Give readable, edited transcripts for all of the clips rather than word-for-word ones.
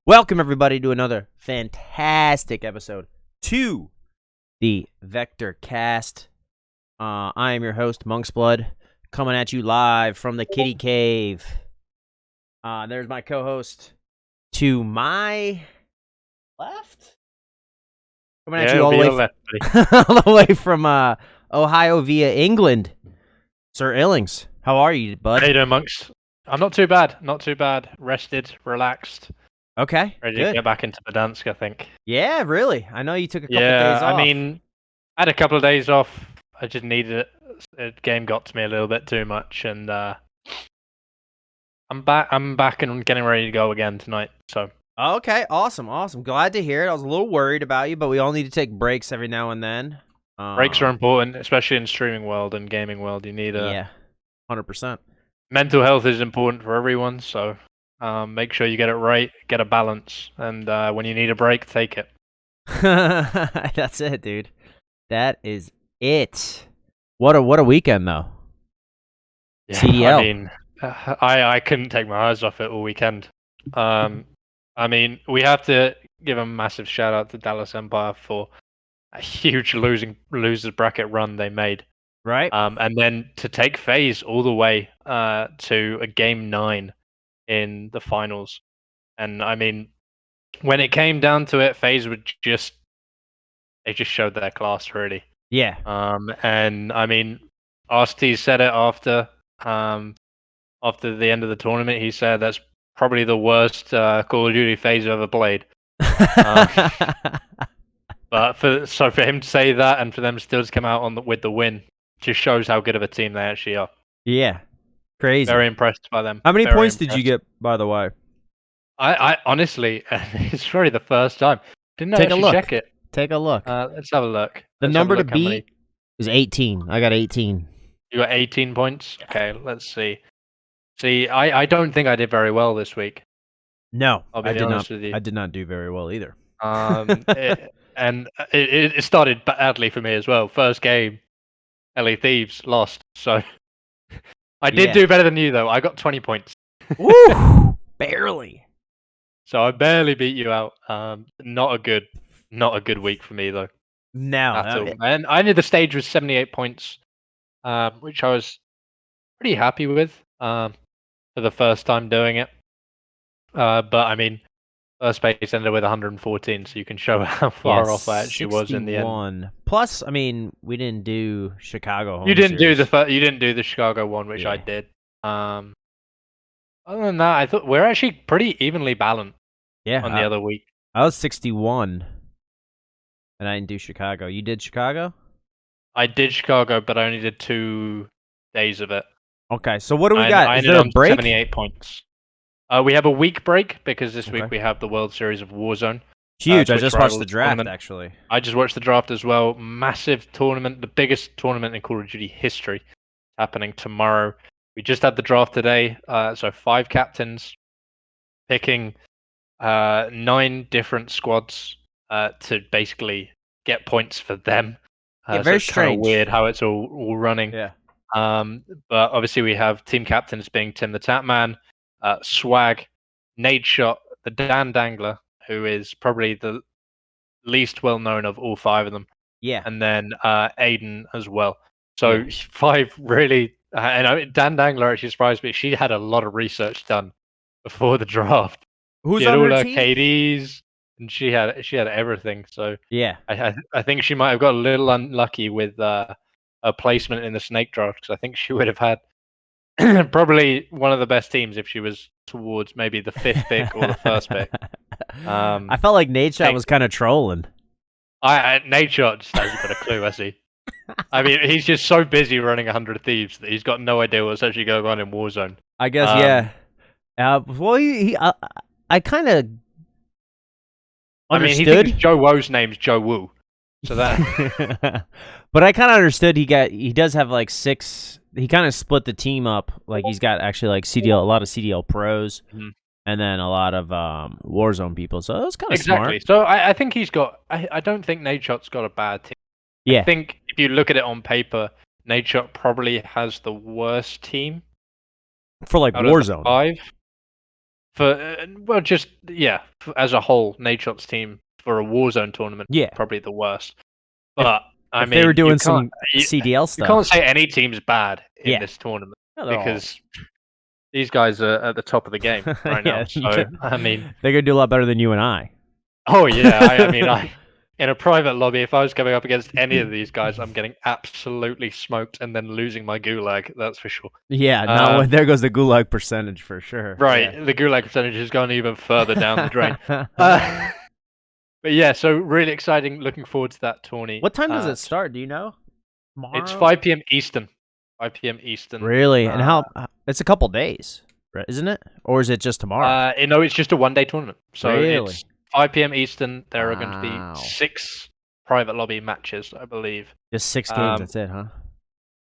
Welcome, everybody, to another fantastic episode to the Vektor Cast. I am your host, Monk's Blood, coming at you live from the Kitty Cave. There's my co-host to my left, coming at you all the way, left, all the way from Ohio via England. Sir Illings, how are you, bud? How you doing, monks? I'm not too bad. Not too bad. Rested, relaxed, Okay, ready good. to get back into Verdansk, I think. Yeah, really. I know you took a couple Yeah, days off. I mean, I had a couple of days off. I just needed it. The game got to me a little bit too much, and I'm back and getting ready to go again tonight. So. Okay, awesome. Glad to hear it. I was a little worried about you, but we all need to take breaks every now and then. Breaks are important, especially in streaming world and gaming world. You need yeah, 100%. Mental health is important for everyone, so make sure you get it right, get a balance, and when you need a break, take it. That's it, dude. That is it. What a weekend, though. Yeah, CDL. I mean, I couldn't take my eyes off it all weekend. I mean, we have to give a massive shout out to Dallas Empire for a huge losers bracket run they made. Right. And then to take FaZe all the way to a game 9 in the finals. And I mean, when it came down to it, FaZe just showed their class, really. Yeah. And I mean, RST said it after the end of the tournament. He said that's probably the worst Call of Duty FaZe I've ever played. But for him to say that and for them still to come out with the win just shows how good of a team they actually are. Yeah. Crazy. Very impressed by them. How many points did you get, by the way? I honestly, it's probably the first time. Didn't actually check it. Take a look. Let's have a look. The number to beat is 18. I got 18. You got 18 points? Okay, let's see. See, I don't think I did very well this week. No, I'll be honest with you. I did not do very well either. It started badly for me as well. First game, LA Thieves lost. So I did do better than you, though. I got 20 points. Woo! Barely. So I barely beat you out. Not a good week for me, though. No. And I knew the stage was 78 points, which I was pretty happy with for the first time doing it. But I mean, first place ended with 114, so you can show how far off I actually was in the end. Plus, I mean, we didn't do Chicago home You didn't series. you didn't do the Chicago one, which I did. Other than that, I thought we're actually pretty evenly balanced. Yeah. On the other week, I was 61, and I didn't do Chicago. You did Chicago? I did Chicago, but I only did 2 days of it. Okay, so what do we got? Is there a break? 78 points. We have a week break because this week we have the World Series of Warzone. Huge. I just watched the draft, actually. I just watched the draft as well. Massive tournament, the biggest tournament in Call of Duty history, happening tomorrow. We just had the draft today, so 5 captains picking 9 different squads to basically get points for them. Very so it's strange. kind of weird how it's all running. Yeah. But obviously we have team captains being Tim the Tatman, Swag, Nadeshot, the Dan Dangler, who is probably the least well known of all 5 of them. Yeah. And then Aiden as well. So 5 really, and Dan Dangler actually surprised me. She had a lot of research done before the draft. Who's she had on all her her team? KDs, and she had everything. So yeah, I think she might have got a little unlucky with a placement in the snake draft, because I think she would have had probably one of the best teams if she was towards maybe the 5th pick or the 1st pick. I felt like Nadeshot was kind of trolling. Nadeshot just hasn't got a clue, has he? I mean, he's just so busy running 100 Thieves that he's got no idea what's actually going on in Warzone. I guess, yeah. Well, I kind of understood. I mean, he thinks Joe Woe's name's Joe Woo, so that. But I kind of understood. He does have like 6. He kind of split the team up. Like he's got actually like a lot of CDL pros, and then a lot of Warzone people. So it was kind of smart. So I think he's got. I don't think Nadeshot's got a bad team. Yeah. I think if you look at it on paper, Nadeshot probably has the worst team for like Warzone. 5. as a whole, Nadeshot's team for a Warzone tournament, Yeah. probably the worst. If- But I if they were mean, doing some CDL you stuff, can't say any team's bad in Yeah. this tournament No, they're all. because these guys are at the top of the game right now. So I mean, they're gonna do a lot better than you and I. oh yeah, I mean, in a private lobby, if I was coming up against any of these guys, I'm getting absolutely smoked and then losing my gulag. That's for sure. Yeah, now there goes the gulag percentage for sure. Right, Yeah. the gulag percentage has gone even further down the drain. But yeah, so really exciting. Looking forward to that tourney. What time does it start? Do you know? Tomorrow? It's 5 p.m. Eastern. 5 p.m. Eastern. Really? And how? It's a couple days, isn't it? Or is it just tomorrow? No, it's just a one-day tournament. So Really? it's 5 p.m. Eastern. There are going to be 6 private lobby matches, I believe. Just 6 games. That's it, huh?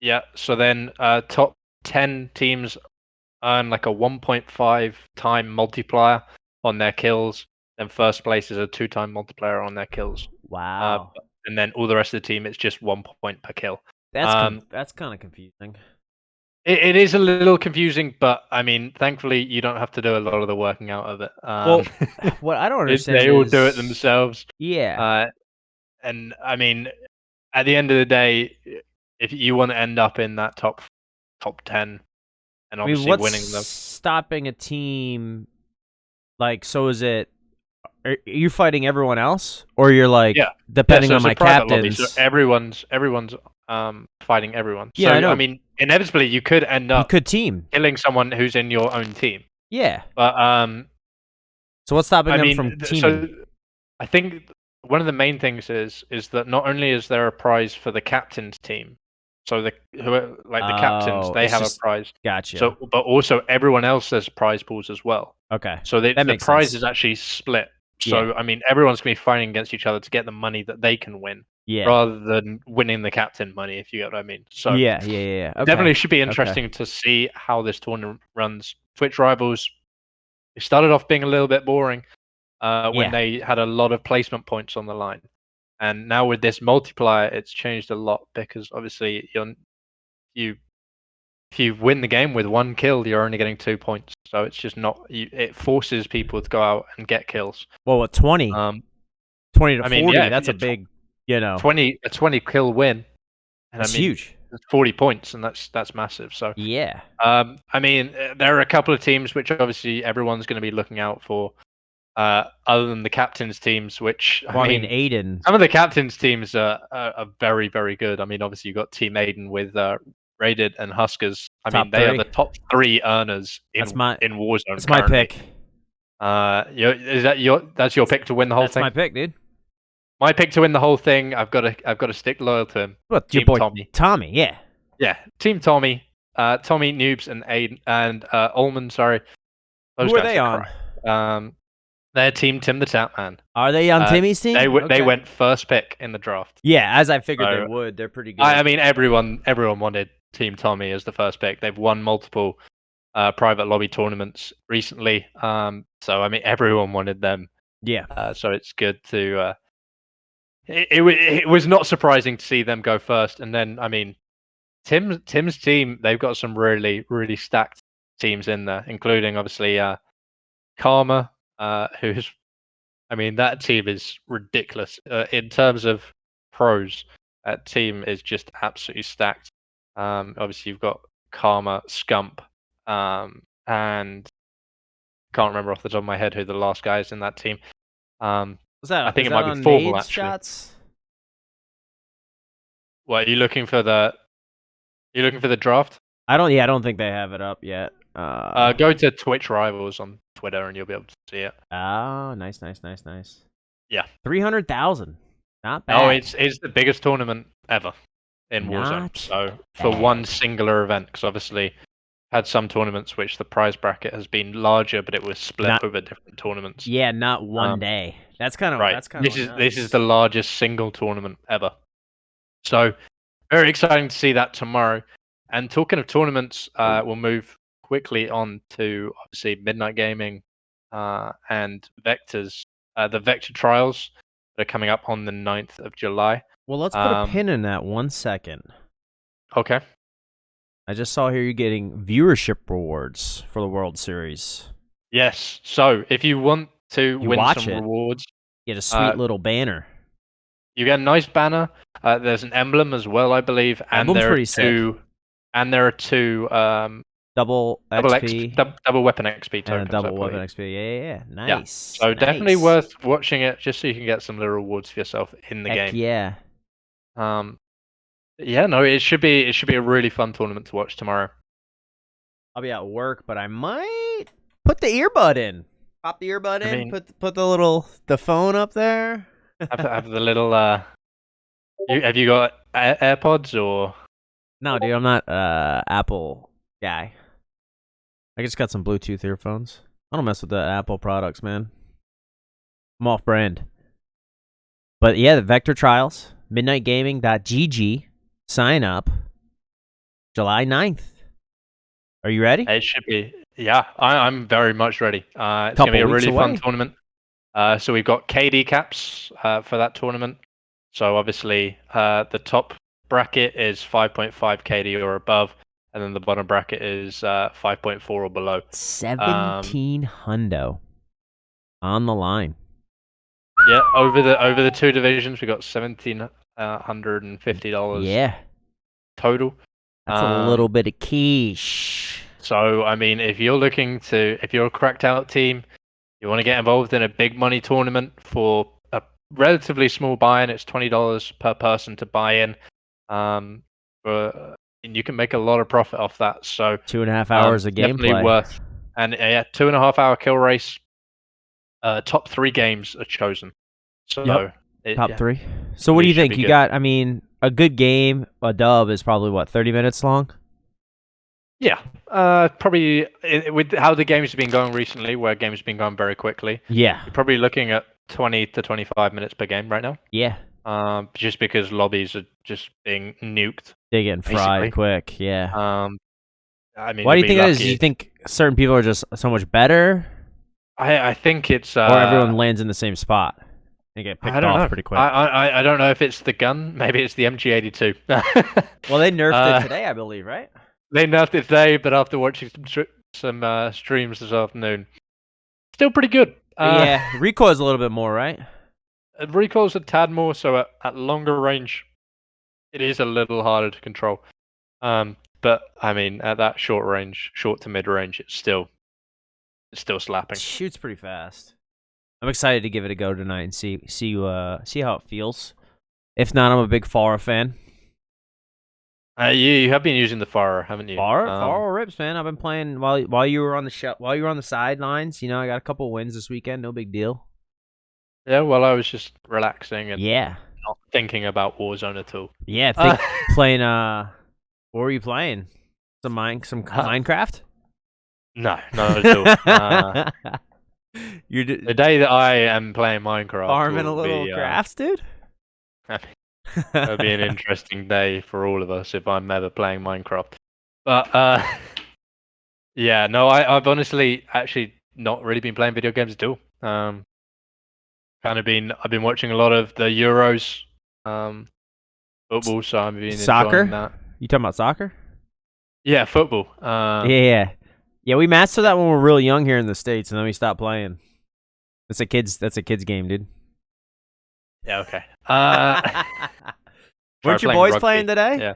Yeah. So then, top 10 teams earn like a 1.5 time multiplier on their kills. Then first place is a 2-time multiplier on their kills. Wow. And then all the rest of the team, it's just 1 point per kill. That's kind of confusing. It is a little confusing, but I mean, thankfully, you don't have to do a lot of the working out of it. Well, what I don't understand they all do it themselves. Yeah. And I mean, at the end of the day, if you want to end up in that top 10, and obviously what's winning them, stopping a team? Like, so is it? Are you fighting everyone else, or you're like depending on my captains? Lobby, so everyone's fighting everyone. Yeah, so, I know. I mean, inevitably, you could end up team killing someone who's in your own team. Yeah, but so what's stopping them from teaming? So I think one of the main things is that not only is there a prize for the captain's team, so the captains, they have a prize. Gotcha. So, but also everyone else has prize pools as well. Okay. So the prize is actually split. So I mean, everyone's gonna be fighting against each other to get the money that they can win, rather than winning the captain money, if you get what I mean. So yeah. Okay. Definitely should be interesting to see how this tournament runs. Twitch Rivals, it started off being a little bit boring when they had a lot of placement points on the line, and now with this multiplier, it's changed a lot because obviously if you win the game with 1 kill, you're only getting 2 points. So it's just not. It forces people to go out and get kills. Well, what 20? 20 to 40. That's a big, 20 kill win. And that's huge. It's 40 points, and that's massive. So yeah. I mean, there are a couple of teams which obviously everyone's going to be looking out for. Other than the captain's teams, which I mean, Aiden. Some of the captain's teams are very, very good. I mean, obviously you got Team Aiden with Raided and Huskers. I mean, they are the top 3 earners in Warzone. That's my pick. That's your pick to win the whole thing? That's my pick, dude. My pick to win the whole thing. I've got to stick loyal to him. What, Team your boy Tommy? Yeah. Yeah, Team Tommy. Tommy, Noobs, and Aiden and Ullman. Sorry. Who are they on? They're Team Tim the Tap Man. Are they on Timmy's team? They went first pick in the draft. Yeah, as I figured they would. They're pretty good. I mean, everyone wanted Team Tommy as the first pick. They've won multiple private lobby tournaments recently. So I mean, everyone wanted them. Yeah. So it's good to. It was not surprising to see them go first, and then I mean, Tim's team. They've got some really, really stacked teams in there, including obviously Karma. Who's, I mean, that team is ridiculous in terms of pros. That team is just absolutely stacked. Obviously, you've got Karma, Scump, and can't remember off the top of my head who the last guy is in that team. What's that? I think it might be Formal actually. Shots? What are you looking for the? You looking for the draft? I don't think they have it up yet. Go to Twitch Rivals on Twitter and you'll be able to see it. Oh, nice. Yeah. 300,000. Not bad. Oh, it's the biggest tournament ever in Warzone. So for one singular event, because obviously had some tournaments which the prize bracket has been larger, but it was split over different tournaments. Yeah, not one day. That's kind of right. This is the largest single tournament ever. So very exciting to see that tomorrow. And talking of tournaments, we'll move quickly on to obviously Midnight Gaming and Vektor's the Vektor trials that are coming up on the 9th of July. Well, let's put a pin in that 1 second. Okay. I just saw here you're getting viewership rewards for the World Series. Yes. So if you want to You win watch some it, rewards, get a sweet uh, little banner. you get a nice banner. There's an emblem as well, I believe, and Emblem's there are pretty sick. two, and there are two Double XP double weapon XP and a tokens, I double weapon believe. XP. Yeah. Yeah. Nice. So definitely Nice. worth watching it, just so you can get some little rewards for yourself in the Heck game. yeah. Um, yeah, no, it should be a really fun tournament to watch tomorrow. I'll be at work, but I might put the earbud in. Pop the earbud I in. mean, Put the phone up there. have the little have you got AirPods or? No, dude, I'm not Apple guy. I just got some Bluetooth earphones. I don't mess with the Apple products, man. I'm off brand. But yeah, the Vektor Trials, midnightgaming.gg. Sign up July 9th. Are you ready? It should be. Yeah, I'm very much ready. It's gonna Couple be a weeks really fun away. tournament. So we've got KD caps for that tournament. So obviously, the top bracket is 5.5 KD or above, and then the bottom bracket is 5.4 or below. 17 hundo on the line. Yeah, over the two divisions, we got $1,750 Yeah, total. that's a little bit of quiche. So I mean, if you're a cracked out team, you want to get involved in a big money tournament for a relatively small buy-in. It's $20 per person to buy in. And you can make a lot of profit off that. So 2.5 hours of definitely gameplay. worth. And 2.5 hour kill race. Top 3 games are chosen. So Yep. Top 3. So At what do you least should think? be You good. got, I mean, a good game, a dub is probably what, 30 minutes long? Yeah, probably with how the games have been going recently, where games have been going very quickly. Yeah. You're probably looking at 20 to 25 minutes per game right now. Yeah. Just because lobbies are just being nuked. They getting fried Basically. quick, yeah. I mean, Why do you you'll be think that is? Do lucky. you think certain people are just so much better? I think it's Or everyone lands in the same spot and get picked I don't off know. pretty quick? I don't know if it's the gun. Maybe it's the MG82. Well, they nerfed it today, I believe, right? They nerfed it today, but after watching some streams this afternoon, still pretty good. Yeah, recoil's a little bit more, right? Recoil's a tad more, so at longer range, it is a little harder to control. But I mean, at that short to mid range, it's still slapping. It shoots pretty fast. I'm excited to give it a go tonight and see how it feels. If not, I'm a big Farah fan. You have been using the Farah, haven't you? Farah rips, man. I've been playing while you were on the sidelines. You know, I got a couple wins this weekend. No big deal. Yeah, well, I was just relaxing and Yeah, not thinking about Warzone at all. yeah. Playing. What were you playing? Some Minecraft? No, not at all. The day that I am playing Minecraft, farming a will little be, crafts, dude. It'll be an interesting day for all of us if I'm ever playing Minecraft. But yeah, no, I've honestly actually not really been playing video games at all. I've been watching a lot of the Euros, football, so I've been Soccer? enjoying that. You talking about soccer? Yeah, football. Yeah. We mastered that when we were real young here in the States, and then we stopped playing. That's a kid's game, dude. Yeah, okay. Weren't your boys playing today? Yeah.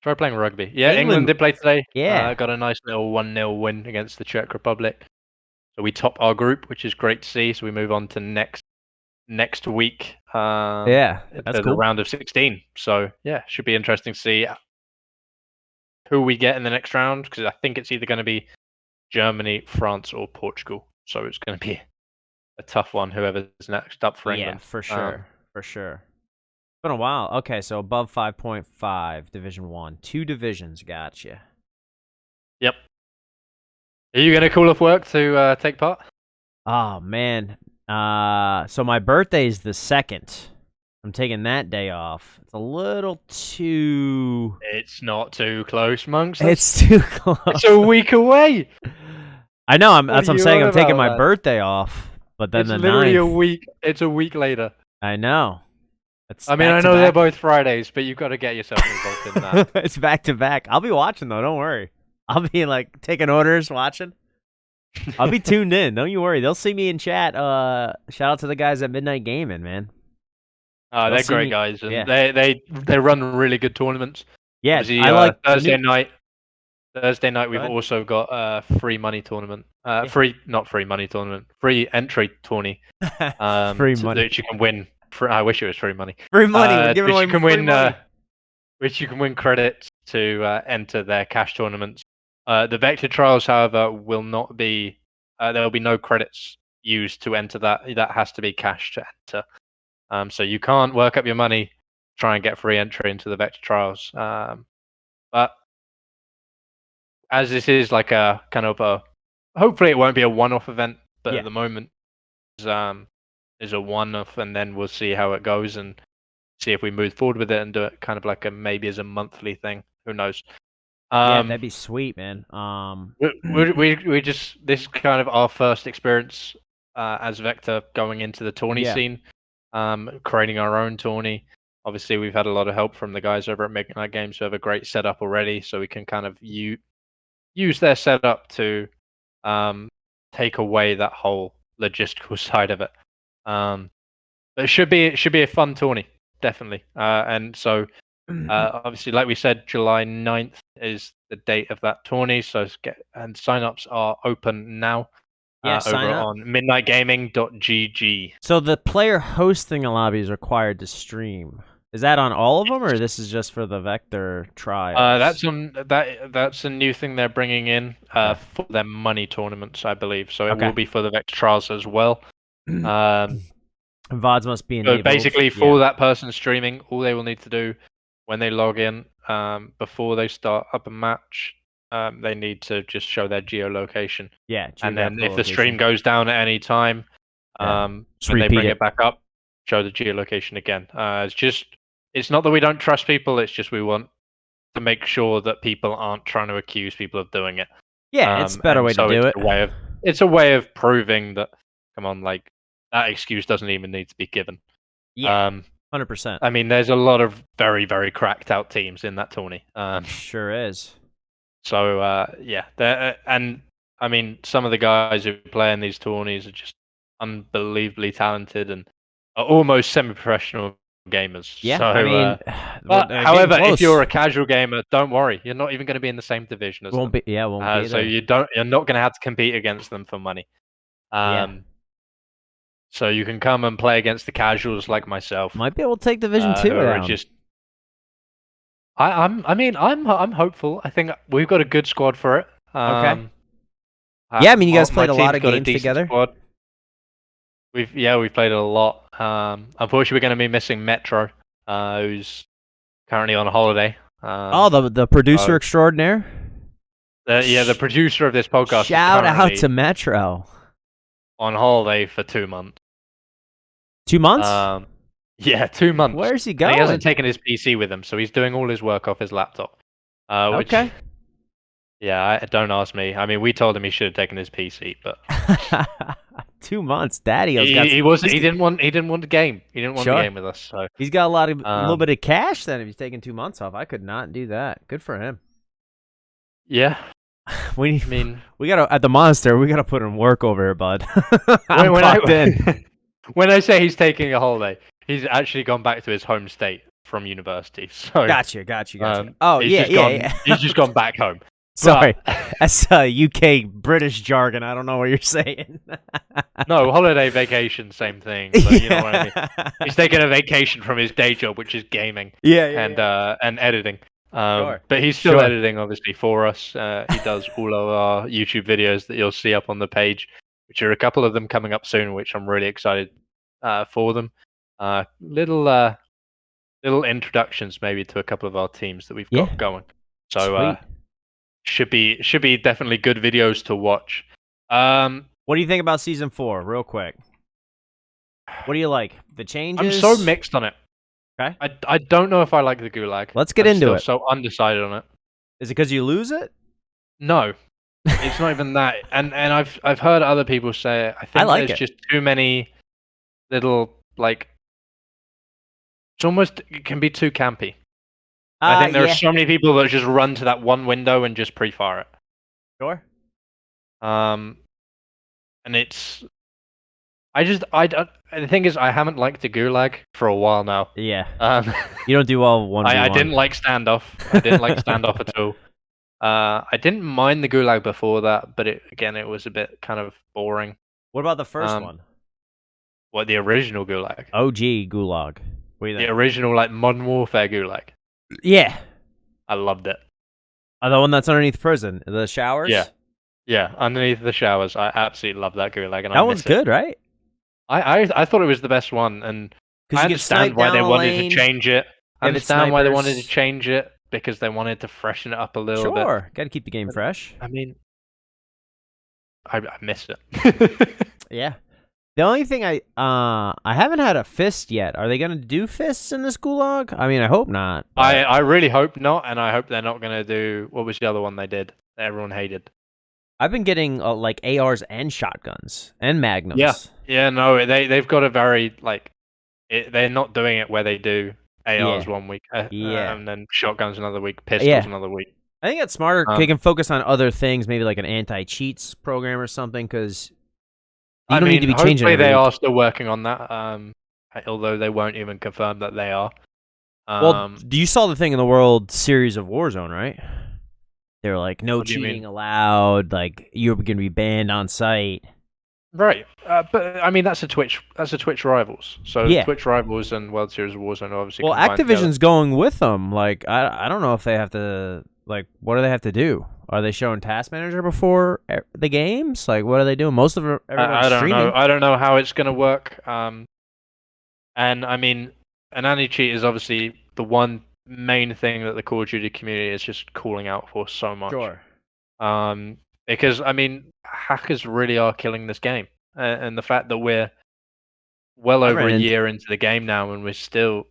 Try playing rugby. Yeah, England did play today. Yeah. Got a nice little 1-0 win against the Czech Republic. So we top our group, which is great to see. So we move on to next week. Yeah, that's the cool. round of 16. So yeah, should be interesting to see who we get in the next round, because I think it's either going to be Germany, France, or Portugal. So it's going to be a tough one, whoever's next up for England. Yeah, for sure. For sure. It's been a while. Okay, so above 5.5, Division 1. 2 divisions, gotcha. Yep. Are you going to call off work to take part? Oh, man. So my birthday is the 2nd. I'm taking that day off. It's a little too... It's not too close, Monks. It's too close. It's a week away. I know. That's what I'm saying. I'm taking my that? birthday off, but then It's the literally 9th, a week. It's a week later. I know. It's I mean, I back know to they're back. both Fridays, but you've got to get yourself involved in that. It's back to back. I'll be watching though. Don't worry. I'll be like taking orders, watching. I'll be tuned in. Don't you worry. They'll see me in chat. Shout out to the guys at Midnight Gaming, man. They'll They're see great me. guys, and Yeah. they run really good tournaments. Yeah, Obviously, I like the Thursday new. night. Thursday night, Go we've ahead. also got a free money tournament. Yeah. Not free money tournament, free entry tourney. Free money. That you can win. I wish it was free money. Free money. We're giving Which away you can free win. money. Which you can win credits to enter their cash tournaments. The Vector trials, however, will not be. There will be no credits used to enter that. That has to be cash to enter. So you can't work up your money, try and get free entry into the Vector trials. But as this is like a kind of a, hopefully it won't be a one-off event. But Yeah. at the moment, is a one-off, and then we'll see how it goes and see if we move forward with it and do it kind of like maybe as a monthly thing. Who knows? Yeah, that'd be sweet, man. We just, this is kind of our first experience as Vector going into the tourney scene, creating our own tourney. Obviously, we've had a lot of help from the guys over at Midnight Games who have a great setup already, so we can kind of use their setup to take away that whole logistical side of it. But it should be a fun tourney, definitely. And so obviously, like we said, July 9th is the date of that tourney. So sign-ups are open now sign over up. on midnightgaming.gg. So the player hosting a lobby is required to stream. Is that on all of them, or this is just for the Vector trials? That's a new thing they're bringing in for their money tournaments, I believe. So it will be for the Vector trials as well. VODs must be enabled. So basically, for that person streaming, all they will need to do when they log in, before they start up a match, they need to just show their geolocation. Yeah, and then if the location. stream goes down at any time, when they bring it back up, show the geolocation again. It's not that we don't trust people; it's just we want to make sure that people aren't trying to accuse people of doing it. Yeah, it's a better way to do it. It's a way of proving that. Come on, like that excuse doesn't even need to be given. Yeah, 100%. I mean, there's a lot of very, very cracked out teams in that tourney. Sure is. So yeah, and I mean, some of the guys who play in these tourneys are just unbelievably talented and are almost semi-professional gamers. Yeah, so, I mean, however, if you're a casual gamer, don't worry, you're not even going to be in the same division as them. Won't be so there. you're not going to have to compete against them for money. So you can come and play against the casuals like myself. Might be able to take Division 2 down. I'm hopeful. I think we've got a good squad for it. Okay. Yeah, I mean, you guys played a lot of games together. Squad. We've played a lot. Unfortunately, we're going to be missing Metro, who's currently on holiday. The producer extraordinaire. The producer of this podcast. Shout out to Metro. On holiday for 2 months. 2 months? Yeah, 2 months. Where's he going? He hasn't taken his PC with him, so he's doing all his work off his laptop. Okay. Yeah, don't ask me. I mean, we told him he should have taken his PC, but 2 months, Daddy. He didn't want the game. He didn't want the game with us. So he's got a little bit of cash. Then if he's taking 2 months off, I could not do that. Good for him. Yeah. We gotta at the monster. We gotta put in work over here, bud. When I say he's taking a holiday, he's actually gone back to his home state from university. So gotcha. He's just gone back home. Sorry, that's UK British jargon. I don't know what you're saying. No, holiday, vacation, same thing. But you know what I mean. He's taking a vacation from his day job, which is gaming. And editing. But he's still editing, obviously, for us. He does all of our YouTube videos that you'll see up on the page, which are a couple of them coming up soon, which I'm really excited for them. Little introductions, maybe, to a couple of our teams that we've got going. So should be definitely good videos to watch. What do you think about season 4, real quick? What do you like? The changes? I'm so mixed on it. Okay. I don't know if I like the Gulag. Let's get into it. So undecided on it. Is it because you lose it? No, it's not even that. And I've heard other people say it. I think there's just too many little it can be too campy. I think there are so many people that just run to that one window and just pre-fire it. Sure. and the thing is, I haven't liked the Gulag for a while now. Yeah. Um, You don't do well 1v1. I didn't like Standoff. I didn't like Standoff at all. I didn't mind the Gulag before that, but it was a bit kind of boring. What about the first Um, one? What, the original Gulag? OG Gulag. What do you The think? original, like, Modern Warfare Gulag. Yeah. I loved it. The one that's underneath prison, the showers. Yeah. Yeah, underneath the showers. I absolutely love that Gulag, and I That one's miss it. good, right? I thought it was the best one, and I Because you get understand sniped why down they a wanted to lane. change it. I If it's understand why they wanted to snipers. change it, because they wanted to freshen it up a little bit. Sure. Got to keep the game fresh. I mean, I miss it. Yeah. The only thing I haven't had a fist yet. Are they gonna do fists in this Gulag? I mean, I hope not. But I really hope not, and I hope they're not going to do, what was the other one they did that everyone hated? I've been getting like ARs and shotguns and magnums. Yeah, no, they've got a very, like, they're not doing it where they do ARs Yeah. 1 week, Yeah. and then shotguns another week, pistols another week. I think that's smarter. They can focus on other things, maybe like an anti-cheats program or something, because you don't need to be changing hopefully every they week. are still working on that, although they won't even confirm that they are. Well, you saw the thing in the World Series of Warzone, right? They were like, no What do you cheating mean? allowed. Like, you're going to be banned on site. Right, but I mean that's a Twitch rivals. So Yeah. Twitch rivals and World Series of Warzone are obviously. Well, combined together. Activision's going with them. Like, I don't know if they have to. Like, what do they have to do? Are they showing Task Manager before the games? Like, what are they doing? Most of everyone's I don't streaming. know. I don't know how it's going to work. And I mean, an anti-cheat is obviously the one main thing that the Call of Duty community is just calling out for so much. Sure. Because I mean, hackers really are killing this game, and the fact that we're well over a year into the game now and we're still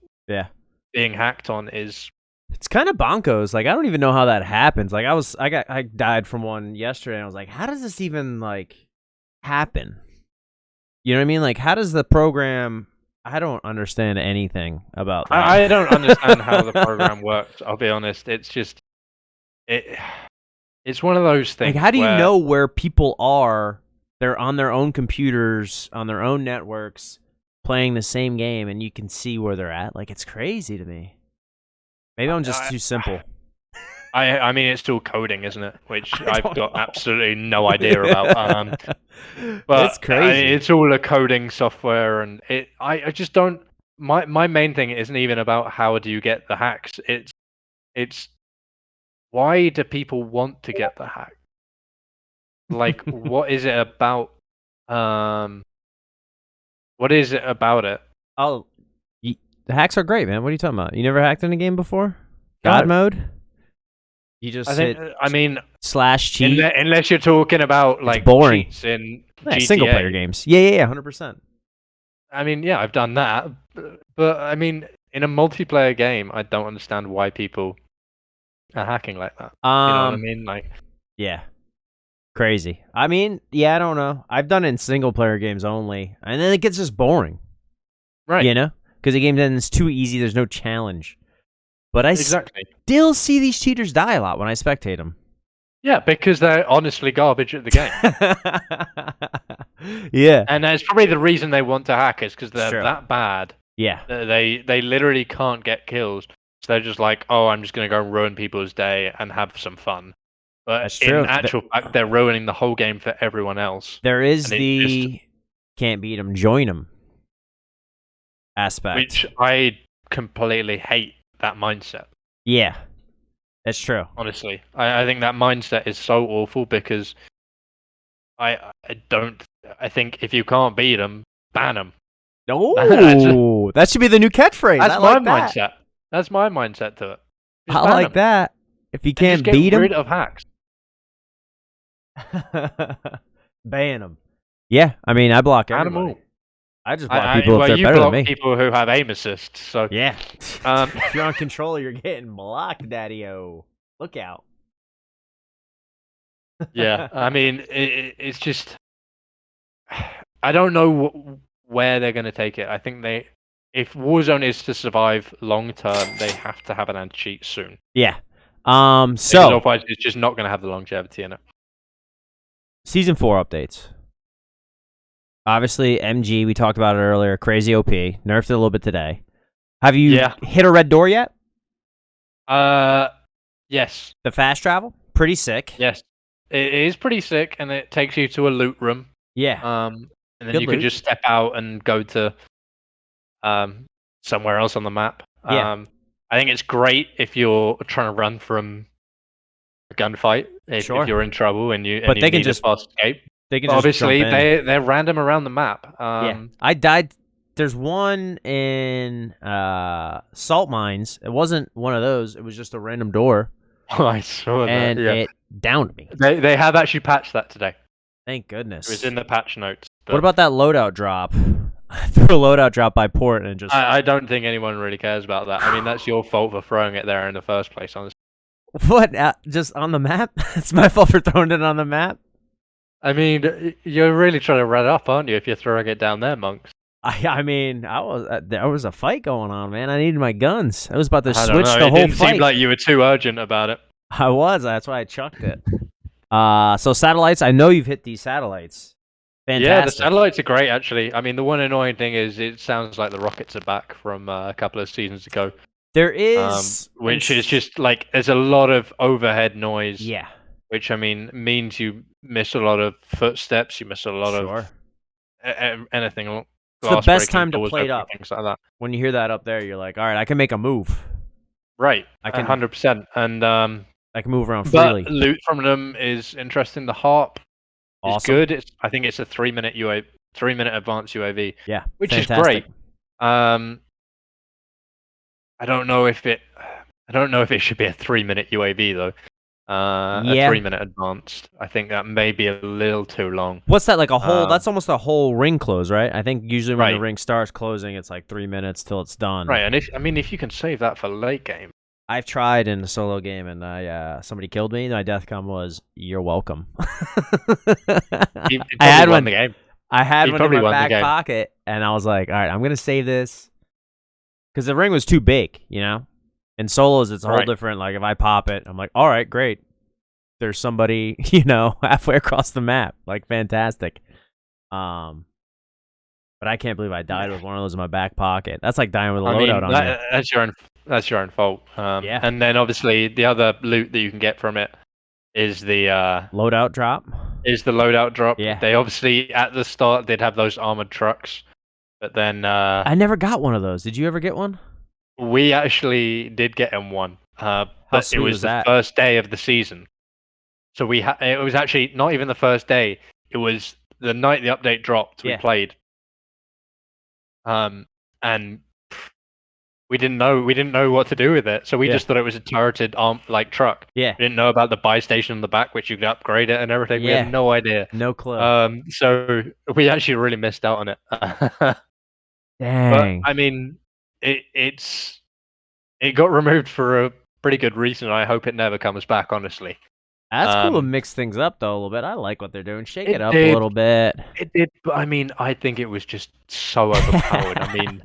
being hacked on is. It's kind of bonkers. Like, I don't even know how that happens. Like, I died from one yesterday, and I was like, how does this even like happen? You know what I mean? Like, how does the program? I don't understand anything about that. I don't understand how the program works. I'll be honest. It's just it's one of those things. Like, how do you know where people are? They're on their own computers, on their own networks, playing the same game, and you can see where they're at. Like, it's crazy to me. Maybe I'm just too simple. I mean, it's still coding, isn't it? Which I've got absolutely no idea about. But it's crazy. It's all a coding software, and I just don't. My main thing isn't even about how do you get the hacks. It's why do people want to get the hack? Like, what is it about? What is it about it? Oh, the hacks are great, man. What are you talking about? You never hacked in a game before? God mode? You just hit. I mean, /cheat. Unless you're talking about like boring cheats in single player games. Yeah, 100%. I mean, yeah, I've done that, but I mean, in a multiplayer game, I don't understand why people are hacking like that. You know what I mean? Like, yeah, crazy. I mean, yeah, I don't know. I've done it in single player games only, and then it gets just boring. Right? You know, because the game then is too easy. There's no challenge. But I still see these cheaters die a lot when I spectate them. Yeah, because they're honestly garbage at the game. Yeah. And that's probably the reason they want to hack is because they're that bad. Yeah. They literally can't get kills. So they're just like, oh, I'm just going to go and ruin people's day and have some fun. But that's true. In actual fact, they're ruining the whole game for everyone else. There is the can't beat them, join them aspect. Which I completely hate that mindset. Yeah. That's true. Honestly, I think that mindset is so awful because I think if you can't beat them, ban them. Oh, that should be the new catchphrase. That's my mindset. That's my mindset to it. I like that. If you can't beat them, get rid of hacks. Ban them. Yeah, I mean, I block everybody. I just block people if they're better than me. People who have aim assist. So yeah, if you're on controller, you're getting blocked, Daddy-o. Look out. Yeah, I mean, it's just I don't know where they're going to take it. I think if Warzone is to survive long term, they have to have an anti-cheat soon. Yeah. So otherwise, it's just not going to have the longevity in it. Season 4 updates. Obviously, MG, we talked about it earlier. Crazy OP. Nerfed it a little bit today. Have you Yeah. hit a red door yet? Yes. The fast travel? Pretty sick. Yes. It is pretty sick, and it takes you to a loot room. Yeah. And then Good you can loot. just step out and go to somewhere else on the map. Yeah. I think it's great if you're trying to run from a gunfight, if Sure. you're in trouble and you But they can need just- a fast escape. They can But just obviously, jump in. they're random around the map. Yeah. I died. There's one in salt mines. It wasn't one of those. It was just a random door, I saw that. and Yeah. it downed me. They have actually patched that today. Thank goodness. It was in the patch notes. What about that loadout drop? I threw a loadout drop by port and just. I don't think anyone really cares about that. I mean, that's your fault for throwing it there in the first place, honestly. What? Just on the map? It's my fault for throwing it on the map. I mean, you're really trying to run up, aren't you, if you're throwing it down there, monks? I mean, there was a fight going on, man. I needed my guns. I was about to I don't switch know. the It whole didn't fight. seem like you were too urgent about it. I was. That's why I chucked it. So satellites. I know you've hit these satellites. Fantastic. Yeah, the satellites are great, actually. I mean, the one annoying thing is it sounds like the rockets are back from a couple of seasons ago. There is, which is just like there's a lot of overhead noise. Yeah. Which I mean means you miss a lot of footsteps. You miss a lot of anything. It's the best time to doors play it opening, up. things like that. When you hear that up there, you're like, all right, I can make a move. Right. I can 100%. And I can move around but freely. loot from them is interesting. The harp is good. I think it's a 3-minute advanced UAV. Yeah, which fantastic. is great. I don't know if it should be a 3-minute UAV though. A 3-minute advanced. I think that may be a little too long. What's that, like a whole? That's almost a whole ring close, right? I think usually when the ring starts closing, it's like 3 minutes till it's done. Right, and if you can save that for late game. I've tried in a solo game, and somebody killed me. My deathcom was, "You're welcome." I had one. The game. I had one in my back pocket, and I was like, "All right, I'm gonna save this," because the ring was too big, you know. In solos, it's a whole different. Like if I pop it, I'm like, "All right, great." There's somebody, you know, halfway across the map. Like fantastic. But I can't believe I died with one of those in my back pocket. That's like dying with a loadout on you. That's your own fault. Yeah. And then obviously the other loot that you can get from it is the loadout drop. Yeah. They obviously at the start they'd have those armored trucks, but then I never got one of those. Did you ever get one? We actually did get him one. But it was the first day of the season. So it was actually not even the first day. It was the night the update dropped. We played. And we didn't know what to do with it. So we just thought it was a turreted like truck. Yeah. We didn't know about the buy station in the back, which you could upgrade it and everything. We had no idea. No clue. So we actually really missed out on it. Dang. But, I mean, it got removed for a pretty good reason. I hope it never comes back, honestly. That's cool to mix things up, though, a little bit. I like what they're doing. Shake it up a little bit. It did, but I mean, I think it was just so overpowered. I mean,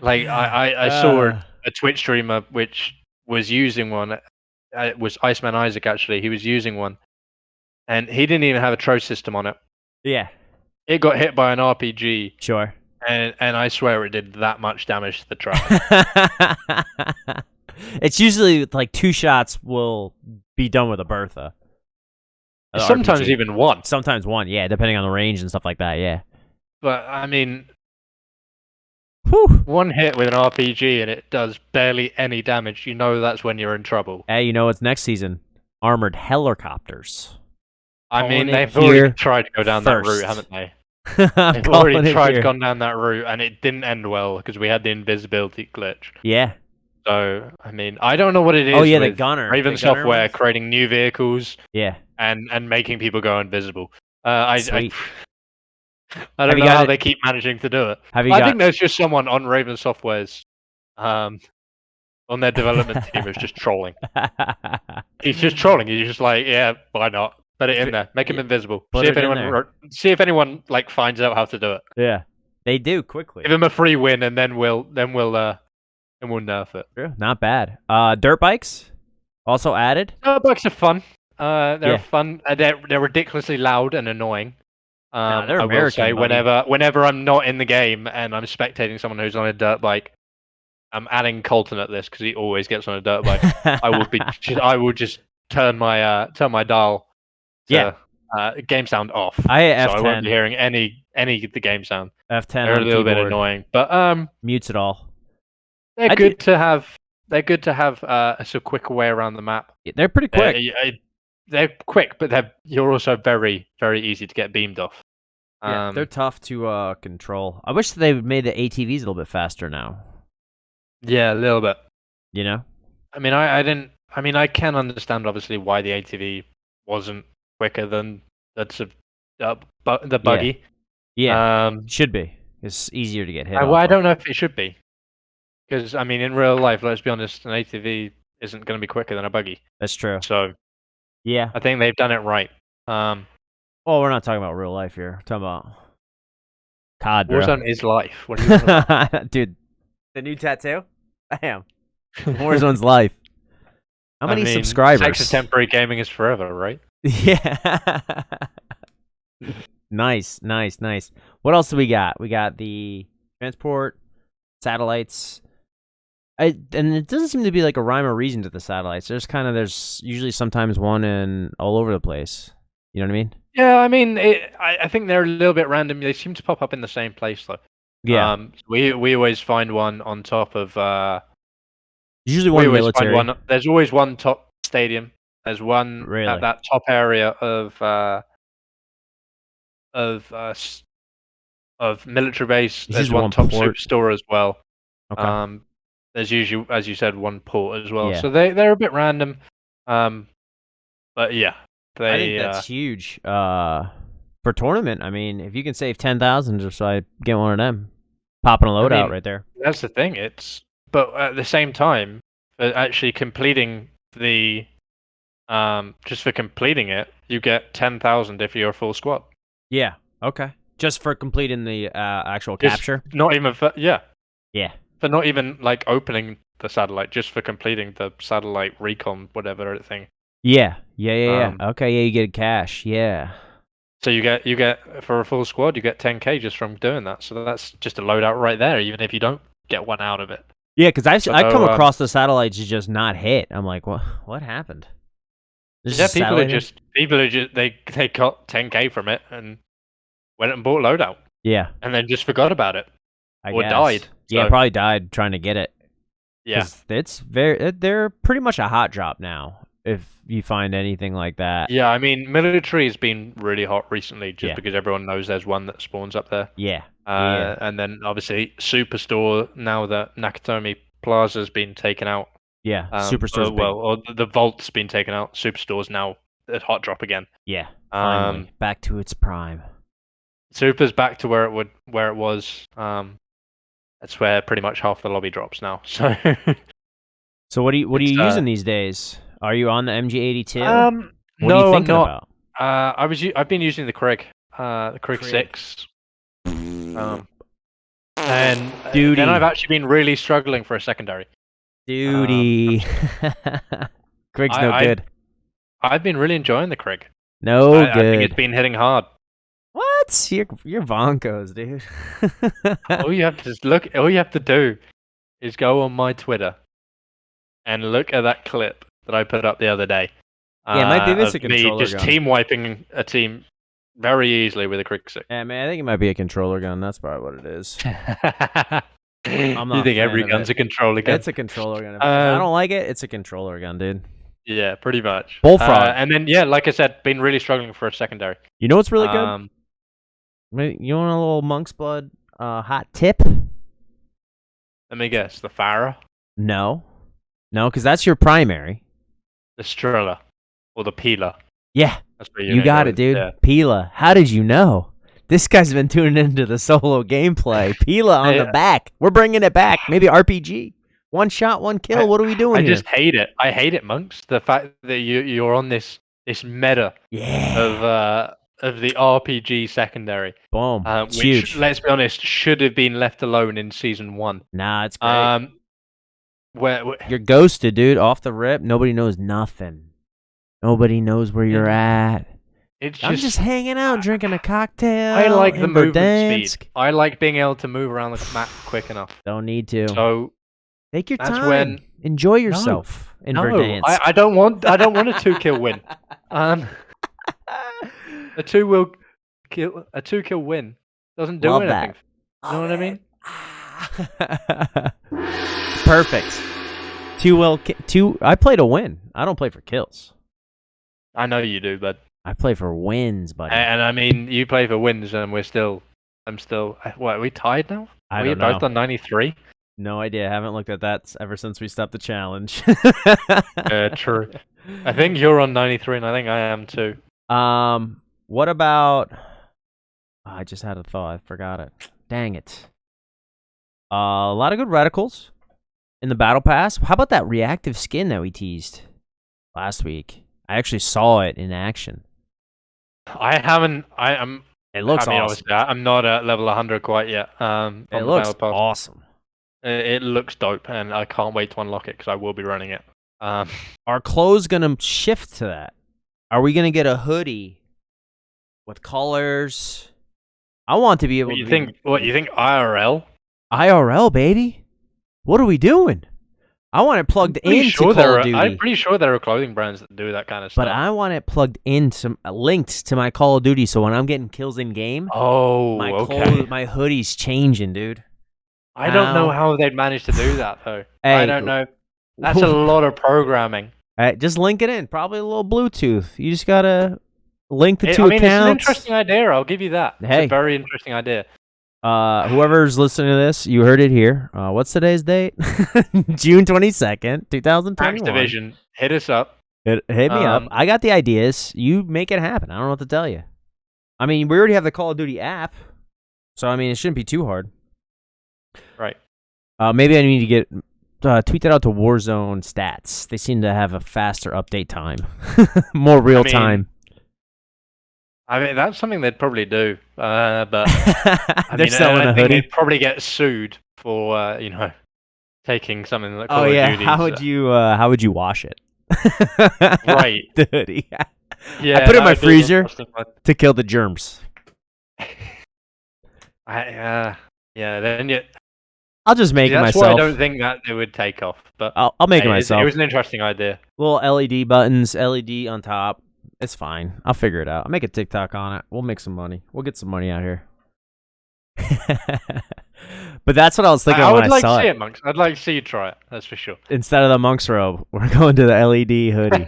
like, I saw a Twitch streamer which was using one. It was Iceman Isaac, actually. He was using one. And he didn't even have a throw system on it. Yeah. It got hit by an RPG. Sure. And I swear it did that much damage to the truck. It's usually like 2 shots will be done with a Bertha. Sometimes RPG. Even 1. Sometimes 1, yeah, depending on the range and stuff like that, yeah. But, I mean, whew. 1 hit with an RPG and it does barely any damage. You know that's when you're in trouble. Hey, you know what's next season? Armored helicopters. I mean, they've already tried to go down that route, haven't they? They've already gone down that route, and it didn't end well because we had the invisibility glitch. Yeah. So, I mean, I don't know what it is. Oh, yeah, the gunner. Raven Software creating new vehicles. Yeah. And making people go invisible. I don't know how they keep managing to do it. I think there's just someone on Raven Software's on their development team who's just trolling. He's just trolling. He's just like, yeah, why not? Put it in there. Make him invisible. See if anyone like finds out how to do it. Yeah, they do quickly. Give him a free win, and then we'll nerf it. True. Not bad. Dirt bikes also added. Dirt bikes are fun. They're fun. They're ridiculously loud and annoying. Nah, they're I will American, say buddy. whenever I'm not in the game and I'm spectating someone who's on a dirt bike, I'm adding Colton at this because he always gets on a dirt bike. I will just turn my dial Yeah. to game sound off, I so I won't be F10. hearing any of the game sound. F10 They're a on little bit keyboard. annoying, but Mutes it all. they're I do. good to have. They're good to have a so quick way around the map. They're pretty quick. They're quick, but you're also very very easy to get beamed off. Yeah, they're tough to control. I wish they made the ATVs a little bit faster now. Yeah, a little bit. You know? I mean, I didn't. I mean, I can understand obviously why the ATV wasn't quicker than the buggy. Yeah. Should be. It's easier to get hit. I don't know if it should be, because I mean, in real life, let's be honest, an ATV isn't going to be quicker than a buggy. That's true. So yeah, I think they've done it right. Well, we're not talking about real life here. We're talking about COD, bro. Warzone is life. What are you talking about? Dude, the new tattoo? Damn. Warzone's life. How many subscribers? Sex is temporary, gaming is forever, right? Yeah. Nice. What else do we got? We got the transport, satellites. And it doesn't seem to be like a rhyme or reason to the satellites. There's usually sometimes one in all over the place. You know what I mean? Yeah, I mean, I think they're a little bit random. They seem to pop up in the same place though. Yeah. We always find one on top of. Usually one military. There's always one top stadium. There's one at that top area of military base. There's one top superstore as well. Okay. There's usually, as you said, one port as well. Yeah. So they're a bit random. But yeah, I think that's huge. For tournament, I mean, if you can save 10,000 just so I get one of them, popping a loadout right there. That's the thing. But at the same time, actually completing the just for completing it, you get 10,000 if you're a full squad. Yeah. Okay. Just for completing the actual capture. Not even for Yeah. For not even like opening the satellite, just for completing the satellite recon whatever thing. Yeah. Okay. Yeah, you get cash. Yeah. So you get for a full squad, you get 10K just from doing that. So that's just a loadout right there, even if you don't get one out of it. Yeah, because I come across the satellites just not hit. I'm like, what happened? People are just they got 10K from it and went and bought loadout. Yeah, and then just forgot about it, or died. Yeah, probably died trying to get it. Yeah, they're pretty much a hot drop now. If you find anything like that. Yeah, I mean, military has been really hot recently, just because everyone knows there's one that spawns up there. Yeah. And then obviously Superstore, now that Nakatomi Plaza's been taken out. Yeah, Superstore's or the Vault's been taken out. Superstore's now a hot drop again. Yeah, finally back to its prime. Super's back to where it was. That's where pretty much half the lobby drops now. So. So what are you using these days? Are you on the MG82? What no, are you thinking I'm about? I've been using the Krig, the Krig 6. And then I've actually been really struggling for a secondary. Duty. Krig's no good. Have been really enjoying the Krig. Good. I think it's been hitting hard. What? You're bonkos, dude. All you have to do is go on my Twitter and look at that clip that I put up the other day. Yeah, maybe it's a controller gun. Just team wiping a team very easily with a Krig 6. Yeah, man, I think it might be a controller gun. That's probably what it is. You think every gun's a controller gun? It's a controller gun. If I don't like it, it's a controller gun, dude. Yeah, pretty much. Bullfrog. And then, yeah, like I said, been really struggling for a secondary. You know what's really good? You want a little Monk's Blood hot tip? Let me guess. The Farah? No, because that's your primary. The Strela. Or the Pila. Yeah. That's where you got it, dude. Yeah. Pila. How did you know? This guy's been tuning into the solo gameplay. Pila on the back. We're bringing it back. Maybe RPG. One shot, one kill. What are we doing here? I just hate it. I hate it, Monks. The fact that you're on this meta of the RPG secondary. Boom. Which, huge. Let's be honest, should have been left alone in season 1. Nah, it's great. Where you're ghosted, dude. Off the rip. Nobody knows nothing. Nobody knows where you're at. I'm just hanging out, drinking a cocktail. I like the in movement Verdansk. speed. I like being able to move around the map quick enough. Don't need to. So take your that's time. when Enjoy yourself in Verdansk. I don't want a 2-kill win. A 2-kill win doesn't do Love anything. that. You know what I mean? Perfect. I play to win. I don't play for kills. I know you do, but I play for wins, buddy. and I mean, you play for wins, and I'm still. What, are we tied now? I don't know. We're both on 93. No idea. Haven't looked at that ever since we stopped the challenge. True. I think you're on 93, and I think I am too. What about? I just had a thought. I forgot it. Dang it. A lot of good reticles in the battle pass. How about that reactive skin that we teased last week? I actually saw it in action. I haven't. It looks awesome. Obviously, I'm not at level 100 quite yet. It looks awesome. It looks dope, and I can't wait to unlock it because I will be running it. Are clothes gonna shift to that? Are we gonna get a hoodie with colors? I want to be able to. What you think? IRL? IRL, baby. What are we doing? I want it plugged into Call of Duty. I'm pretty sure there are clothing brands that do that kind of stuff. But I want it plugged into linked to my Call of Duty, so when I'm getting kills in game, my hoodie's changing, dude. I don't know how they'd manage to do that though. Hey, I don't know. That's a lot of programming. Just link it in. Probably a little Bluetooth. You just gotta link the two accounts. It's an interesting idea. I'll give you that. Hey. It's a very interesting idea. Whoever's listening to this, you heard it here. What's today's date? June 22nd, 2021. Max Division, hit us up. Hit me up. I got the ideas. You make it happen. I don't know what to tell you. I mean, we already have the Call of Duty app, so I mean, it shouldn't be too hard. Right. Maybe I need to get tweet that out to Warzone stats. They seem to have a faster update time, more real time. I mean, that's something they'd probably do, but they're selling a hoodie. They'd probably get sued for taking something like Call of Duty. How would you wash it? Right, the hoodie. Yeah, I put it in my freezer to kill the germs. I'll just make it myself. That's why I don't think that it would take off, but I'll make it myself. It was an interesting idea. Little LED buttons, LED on top. It's fine. I'll figure it out. I'll make a TikTok on it. We'll make some money. We'll get some money out here. But that's what I was thinking when I saw it. I would like to see it, Monks. I'd like to see you try it. That's for sure. Instead of the Monk's robe, we're going to the LED hoodie.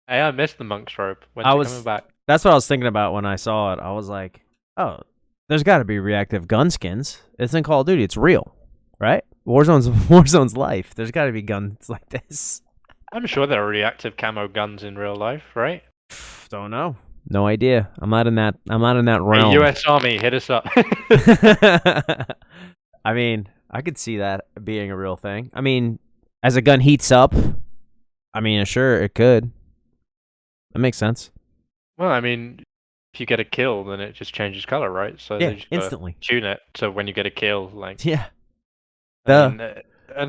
Hey, I missed the Monk's robe. When's it coming back? That's what I was thinking about when I saw it. I was like, oh, there's got to be reactive gun skins. It's in Call of Duty. It's real, right? Warzone's life. There's got to be guns like this. I'm sure there are reactive camo guns in real life, right? Don't know. No idea. I'm not in that realm. Hey, U.S. Army, hit us up. I mean, I could see that being a real thing. I mean, as a gun heats up, I mean, sure, it could. That makes sense. Well, I mean, if you get a kill, then it just changes color, right? So yeah, instantly tune it so when you get a kill, like yeah, and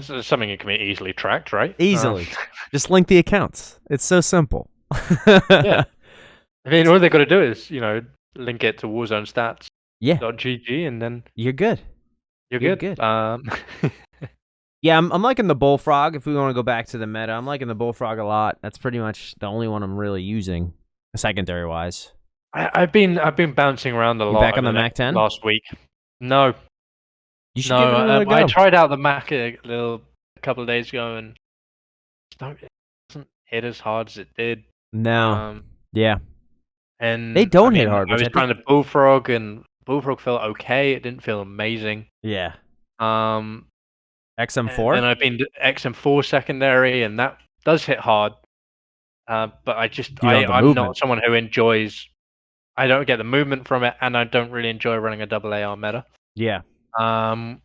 something that can be easily tracked, right? Easily, just link the accounts. It's so simple. Yeah, I mean, all they got to do is link it to Warzone stats. Yeah. .gg and then you're good. You're good. Yeah, I'm liking the Bullfrog. If we want to go back to the meta, I'm liking the Bullfrog a lot. That's pretty much the only one I'm really using, secondary wise. I've been bouncing around a lot. Back on the Mac 10 last week. No, you should give it another go. I tried out the Mac a couple of days ago, and it doesn't hit as hard as it did. No, yeah, and they don't hit hard. I was trying to Bullfrog, and Bullfrog felt okay. It didn't feel amazing. Yeah. XM4. And I've been to XM4 secondary, and that does hit hard. But I'm not someone who enjoys. I don't get the movement from it, and I don't really enjoy running a double AR meta. Yeah. So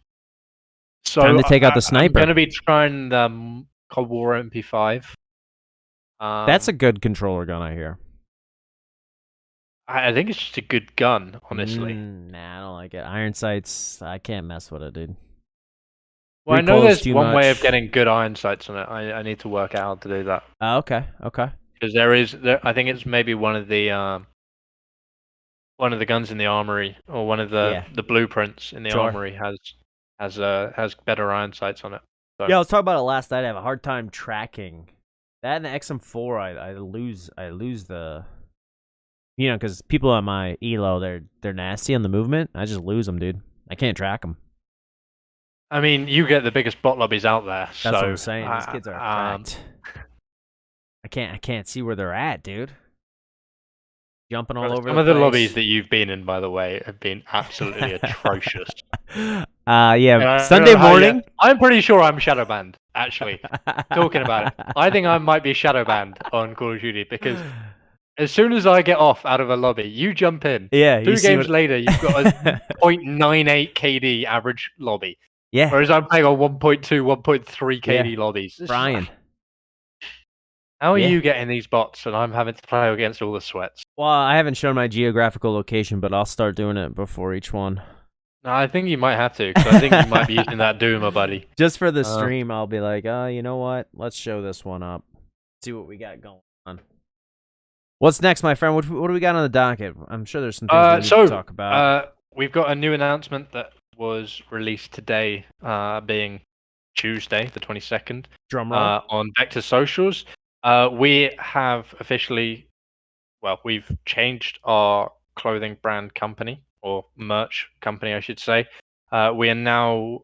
time to take out the sniper. I'm going to be trying the Cold War MP5. That's a good controller gun, I hear. I think it's just a good gun, honestly. Nah, I don't like it. Iron sights, I can't mess with it, dude. Well, I know there's one way of getting good iron sights on it. I need to work out how to do that. Okay. because I think it's maybe one of the guns in the armory, or one of Yeah. the blueprints in the Sure. armory has better iron sights on it. So. Yeah, I was talking about it last night. I have a hard time tracking that in the XM4. I lose the, because people at my elo, they're nasty on the movement. I just lose them, dude. I can't track them. I mean, you get the biggest bot lobbies out there. That's so, what I'm saying. These kids are cracked. I can't see where they're at, dude. Jumping all over some the of the place. lobbies that you've been in, by the way, have been absolutely atrocious. Yeah, Sunday morning. I'm pretty sure I'm shadow banned. Actually, talking about it, I think I might be shadow banned on Call of Duty because as soon as I get off out of a lobby, you jump in. Yeah, 2 games later, you've got a 0.98 KD average lobby. Yeah. Whereas I'm playing on 1.2, 1.3 KD lobbies. Brian. How are you getting these bots and I'm having to play against all the sweats? Well, I haven't shown my geographical location, but I'll start doing it before each one. No, I think you might have to, because I think you might be using that Doomer, buddy. Just for the stream, I'll be like, you know what? Let's show this one up. See what we got going on. What's next, my friend? What do we got on the docket? I'm sure there's some things we need to talk about. We've got a new announcement that was released today, being Tuesday, the 22nd. Drum roll. On Vektor socials. We have officially, we've changed our clothing brand company, or merch company, I should say. We are now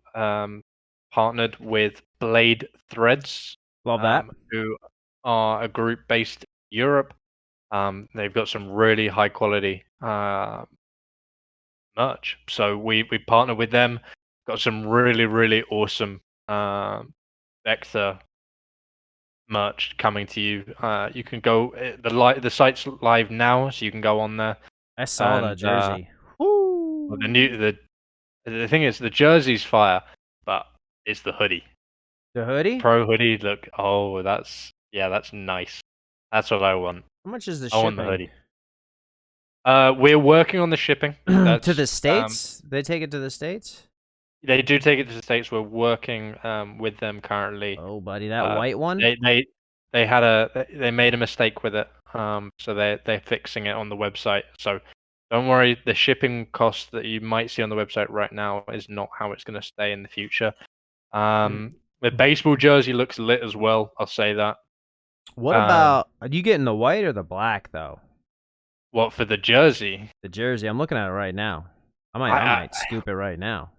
partnered with Blade Threads. Love that. Who are a group based in Europe. They've got some really high quality merch. So we partnered with them. Got some really, really awesome Vektor merch coming to you. You can go, the site's live now, so you can go on there. I saw that jersey. Well, the thing is, the jersey's fire, but it's the hoodie. The hoodie? Pro hoodie. Look, that's nice. That's what I want. How much is the I shipping? want the hoodie. We're working on the shipping. To the States? They take it to the States? They do take it to the States. We're working with them currently. Oh, buddy, that white one? They made a mistake with it. So they're fixing it on the website. So don't worry, the shipping cost that you might see on the website right now is not how it's going to stay in the future. The baseball jersey looks lit as well. I'll say that. What about? Are you getting the white or the black though? What for the jersey? The jersey. I'm looking at it right now. I might scoop it right now.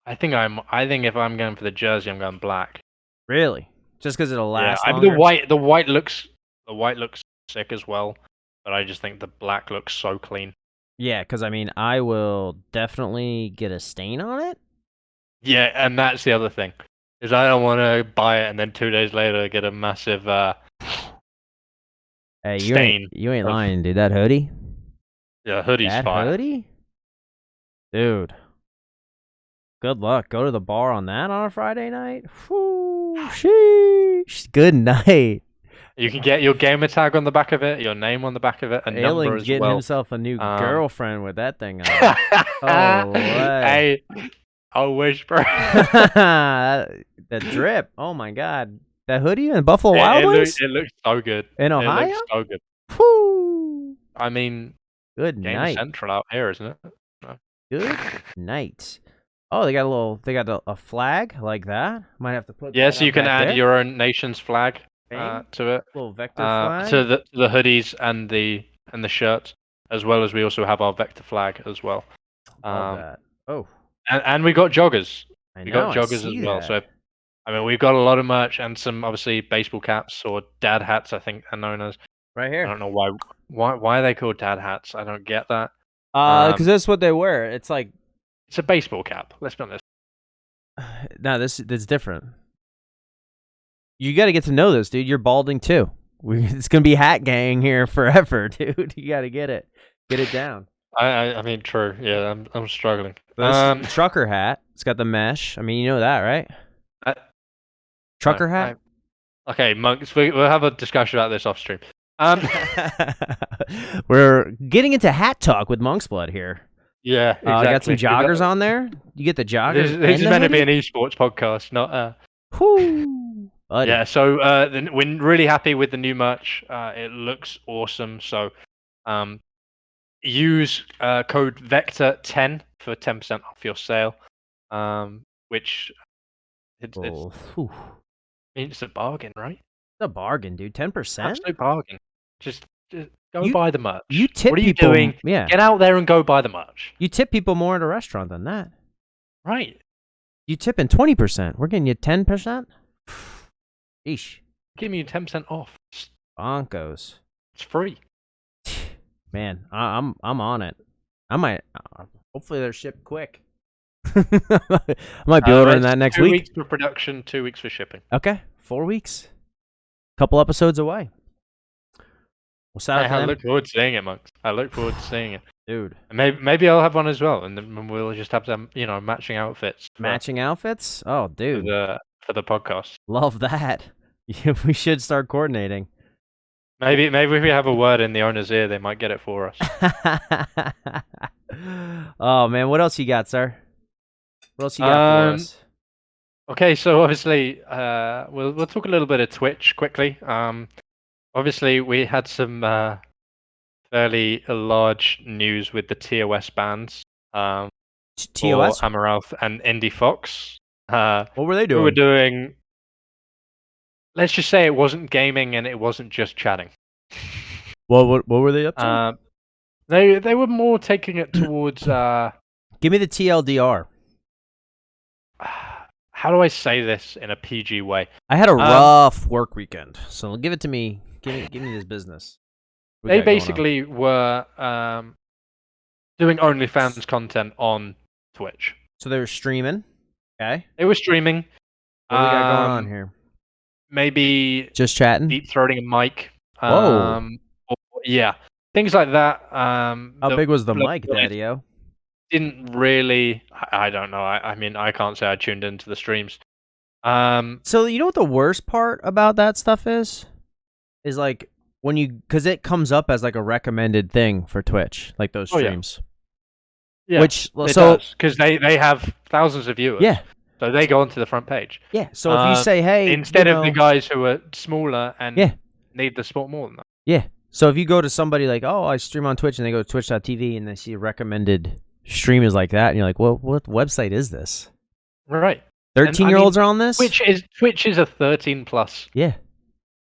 I think if I'm going for the jersey, I'm going black. Really? Just because it'll last longer? The white looks sick as well, but I just think the black looks so clean. Yeah, because I mean, I will definitely get a stain on it. Yeah, and that's the other thing, is I don't want to buy it and then 2 days later get a massive stain. You ain't lying, dude. That hoodie? Yeah, hoodie's fire. That hoodie? Dude. Good luck. Go to the bar on that on a Friday night? Whew, sheesh. Good night. You can get your gamer tag on the back of it, your name on the back of it, a number as getting well. Himself a new girlfriend with that thing on. Oh, hey, I wish, bro. That drip. Oh my god. That hoodie and Buffalo Wild Wings? It looks so good. In Ohio? It looks so good. Whew. I mean, good Game night. Central out here, isn't it? No. Good night. Oh, they got a flag like that. Might have to put. Yeah, so you can add your own nation's flag to it. Little Vektor flag to the hoodies and the shirts, as well as we also have our Vektor flag as well. That. Oh. And we got joggers. We got joggers as well. So, I mean, we've got a lot of merch and some obviously baseball caps or dad hats, I think are known as. Right here. I don't know why are they called dad hats. I don't get that. Because that's what they wear. It's like it's a baseball cap. Let's be honest. No, this different. You got to get to know this, dude. You're balding too. It's gonna be hat gang here forever, dude. You got to get it down. I mean, true. Yeah, I'm struggling. This trucker hat. It's got the mesh. I mean, you know that, right? Trucker hat. Okay, monks. We'll have a discussion about this off stream. We're getting into hat talk with Monk's Blood here. Yeah, exactly. I got some joggers on there. You get the joggers. This is meant to be an esports podcast, not Whoo. buddy. Yeah, so we're really happy with the new merch. It looks awesome. So use code Vektor10 for 10% off your sale. Which Oh, whew. it's a bargain, right? It's a bargain, dude. 10%? Absolute bargain. Just go You- buy the merch. You tip What are you people. doing? Yeah. Get out there and go buy the merch. You tip people more at a restaurant than that. Right. You tip in 20%. We're getting you 10%? Eesh. Give me 10% off. Bonkos. It's free. Man, I'm on it. I might. Hopefully they're shipped quick. I might be ordering that next 2 week. weeks for production, 2 weeks for shipping. Okay, 4 weeks. Couple episodes away. We'll start I look forward to seeing it, Monks. I look forward to seeing it. dude. And maybe I'll have one as well, and then we'll just have some, matching outfits. Matching outfits? Oh, dude. For the podcast. Love that. Yeah, we should start coordinating. Maybe if we have a word in the owner's ear, they might get it for us. Oh man, what else you got, sir? What else you got for us? Okay, so obviously, we'll talk a little bit of Twitch quickly. Obviously, we had some fairly large news with the TOS bans. TOS? For Amaranth and Indie Fox. What were they doing? We were doing. Let's just say it wasn't gaming and it wasn't just chatting. Well, what were they up to? They were more taking it towards. Give me the TLDR. How do I say this in a PG way? I had a rough work weekend, so give it to me. Give me this business. They basically were doing OnlyFans content on Twitch. So they were streaming. Okay. They were streaming. What do we got going on here? Maybe just chatting, deep throating a mic. Whoa. Yeah, things like that. How big was the mic, Daddy-O? Didn't really. I don't know. I mean, I can't say I tuned into the streams. So you know what the worst part about that stuff is like when because it comes up as like a recommended thing for Twitch, like those streams. Yeah, which because they have thousands of viewers. Yeah. So they go onto the front page. Yeah. So if you say, hey, instead of the guys who are smaller and yeah, need the support more than that. Yeah. So if you go to somebody like, oh, I stream on Twitch, and they go to twitch.tv and they see a recommended stream is like that, and you're like, well, what website is this? Right. 13-year-olds are on this? Twitch is a 13+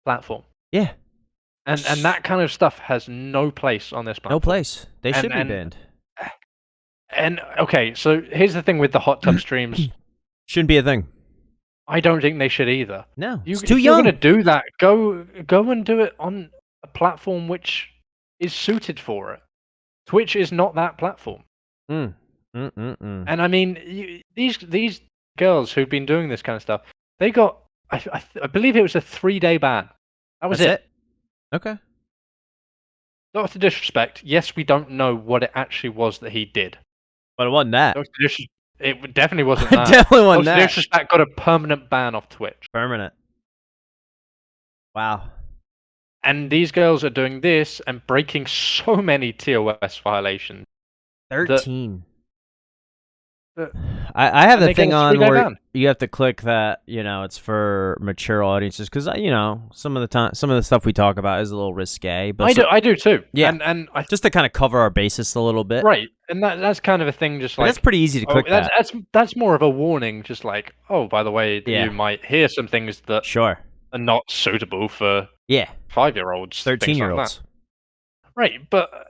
platform. Yeah. And that kind of stuff has no place on this platform. No place. They should be banned. And okay, so here's the thing with the hot tub streams. Shouldn't be a thing. I don't think they should either. No, it's too young. You're going to do that, go and do it on a platform which is suited for it. Twitch is not that platform. And I mean, these girls who've been doing this kind of stuff, they got, I believe it was a 3-day ban. That was it. Okay. Not to disrespect, yes, we don't know what it actually was that he did. But it wasn't that. It definitely wasn't that. Definitely wasn't that. Disrespect got a permanent ban off Twitch. Permanent. Wow. And these girls are doing this and breaking so many TOS violations. 13. I have the thing on where you have to click that, it's for mature audiences because, some of the stuff we talk about is a little risque. But I do too. Yeah, and just to kind of cover our basis a little bit. Right, and that's kind of a thing. Just like that's pretty easy to click. That's more of a warning. Just like, oh, by the way, you might hear some things that are not suitable for 5-year-olds, 13-year-olds. Right, but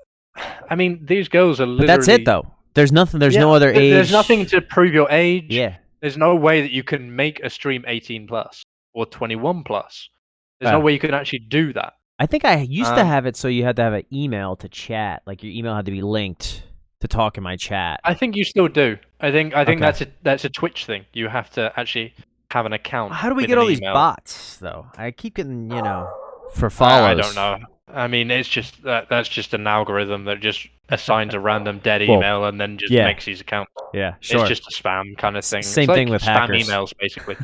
I mean, these girls are literally. But that's it, though. There's nothing. There's no other age. There's nothing to prove your age. Yeah. There's no way that you can make a stream 18+ or 21+. There's no way you can actually do that. I think I used to have it so you had to have an email to chat. Like your email had to be linked to talk in my chat. I think you still do. I think that's a Twitch thing. You have to actually have an account. How do we get all these bots though? I keep getting for follows. I don't know. I mean, it's just that's just an algorithm that just assigns a random dead email and then just makes these accounts. Yeah, sure. It's just a spam kind of thing. Same it's thing with spam hackers. emails, basically.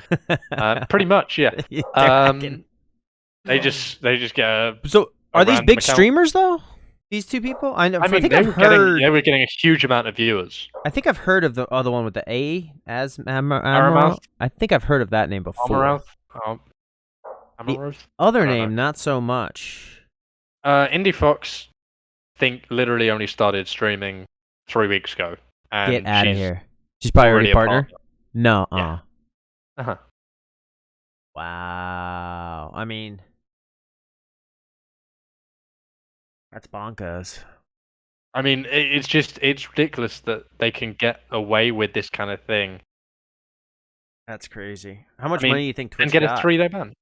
Pretty much, yeah. They just get. So are these big streamers though? These two people? I know. I think they were getting a huge amount of viewers. I think I've heard of the other one with the A as Amaranth. I think I've heard of that name before. Amaranth. Amaroth? Other I don't name, know. not so much. Indie Fox, think literally only started streaming 3 weeks ago, Get and out of she's here. She's probably already already a a partner. partner. No. Yeah. Uh-huh. Wow. I mean, that's bonkers. I mean, it's ridiculous that they can get away with this kind of thing. That's crazy. How I much money mean, do you think and Twitch get a got? 3-day ban.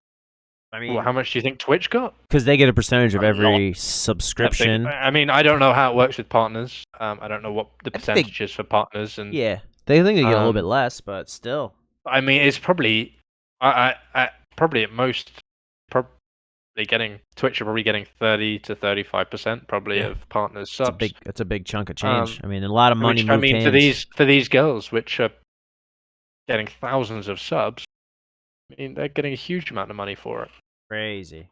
I Well, mean, how much do you think Twitch got? because they get a percentage of A lot. every I think. subscription. I mean, I don't know how it works with partners. I don't know what the I think they, percentage is for partners, and yeah, they think they get a little bit um, less, but still. I mean, it's probably, probably at most, probably getting Twitch are probably getting 30 to 35% probably Yeah, of partners subs. it's a big chunk of change. Um, I mean, a lot of money which I moved mean, hands. for these girls, which are getting thousands of subs, I mean, they're getting a huge amount of money for it. Crazy.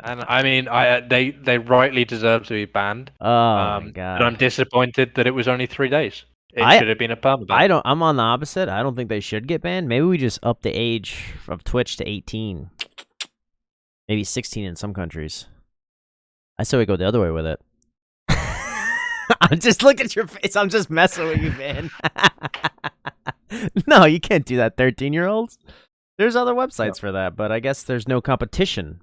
And I mean, they rightly deserve to be banned. Oh my But I'm god. disappointed that it was only 3 days. It should have been a permaban. I'm on the opposite. I don't think they should get banned. Maybe we just up the age of Twitch to 18. Maybe 16 in some countries. I say we go the other way with it. I'm just look at your face. I'm just messing with you, man. No, you can't do that, 13-year-olds. There's other websites for that, but I guess there's no competition.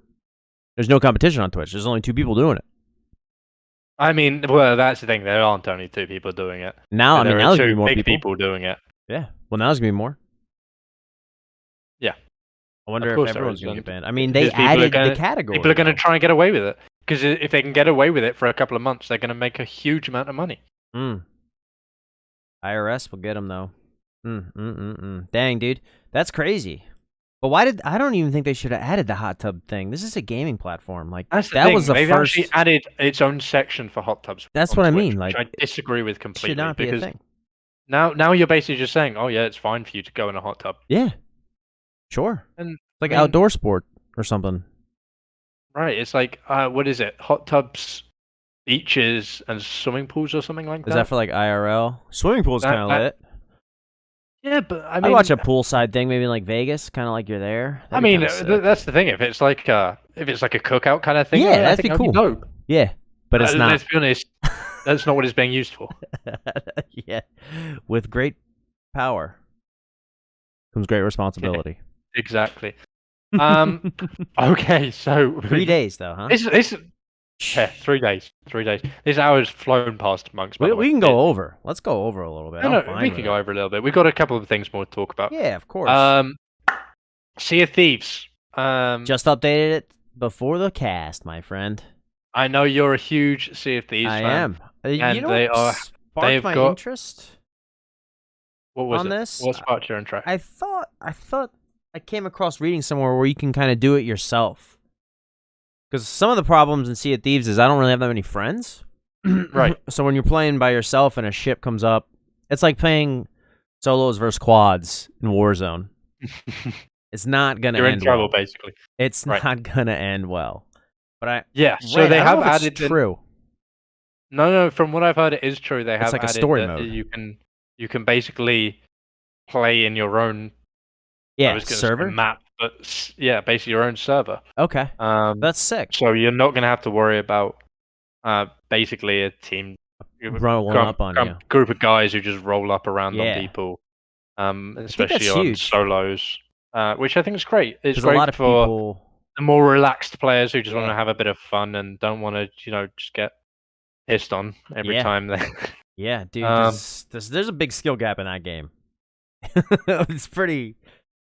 There's no competition on Twitch. There's only 2 people doing it. I mean, well, that's the thing. There aren't only 2 people doing it. Now, I mean, There now are there's gonna be 2 more big people. people doing it. Yeah. Well, now there's gonna be more. Yeah. I wonder Of if course there everyone's is, gonna get and banned. I mean, they because people are added the gonna- category. People are going to though. try and get away with it. Because if they can get away with it for a couple of months, they're going to make a huge amount of money. IRS will get them though. Dang, dude, that's crazy. But why did I don't even think they should have added the hot tub thing? This is a gaming platform. Like That's the that thing. was the They've first. actually added its own section for hot tubs. That's on what I Twitch, mean. which Like, I disagree with completely. should not be because a thing. now you're basically just saying, oh yeah, it's fine for you to go in a hot tub. Yeah, sure. And It's like I mean, outdoor sport or something. right? It's like what is it? Hot tubs, beaches, and swimming pools or something like that. Is that for like IRL? Swimming pool's kind of lit. Yeah, but I I'd mean, watch a poolside thing, maybe in like Vegas, kind of like you're there. I mean, that's the thing. If it's like a cookout kind of thing, Yeah, I that'd think be cool. dope. Yeah, but it's not. Let's be honest, that's not what it's being used for. Yeah, with great power comes great responsibility. Exactly. Okay, so 3 days though, huh? It's 3 days. 3 days. This hour's flown past, Monks. By the way. We can go over. Let's go over a little bit. No, I'm fine we with can it. go over a little bit. We've got a couple of things more to talk about. Yeah, of course. Sea of Thieves. Just updated it before the cast, my friend. I know you're a huge Sea of Thieves fan. I am. And you know they what are. sparked They've my got- interest What was on it? this? What sparked your interest? I thought I came across reading somewhere where you can kind of do it yourself. Because some of the problems in Sea of Thieves is I don't really have that many friends. Right. So when you're playing by yourself and a ship comes up, it's like playing solos versus quads in Warzone. It's not gonna You're end in trouble, well. basically. It's Right. not gonna end well. But So read- they I don't have know if it's added. true. No. From what I've heard, it is true. They have like a added story that mode. you can basically play in your own. I Yeah, was gonna server. say map, but yeah, basically your own server. Okay, that's sick. So you're not going to have to worry about basically a team Rolling up on you. group of guys who just roll up around Yeah. on people, that's especially on huge. solos, which I think is great. It's Because a great lot of for people. the more relaxed players who just want Yeah. to have a bit of fun and don't want to, just get pissed on every Yeah. time they. Yeah, dude. Um, There's a big skill gap in that game. It's pretty.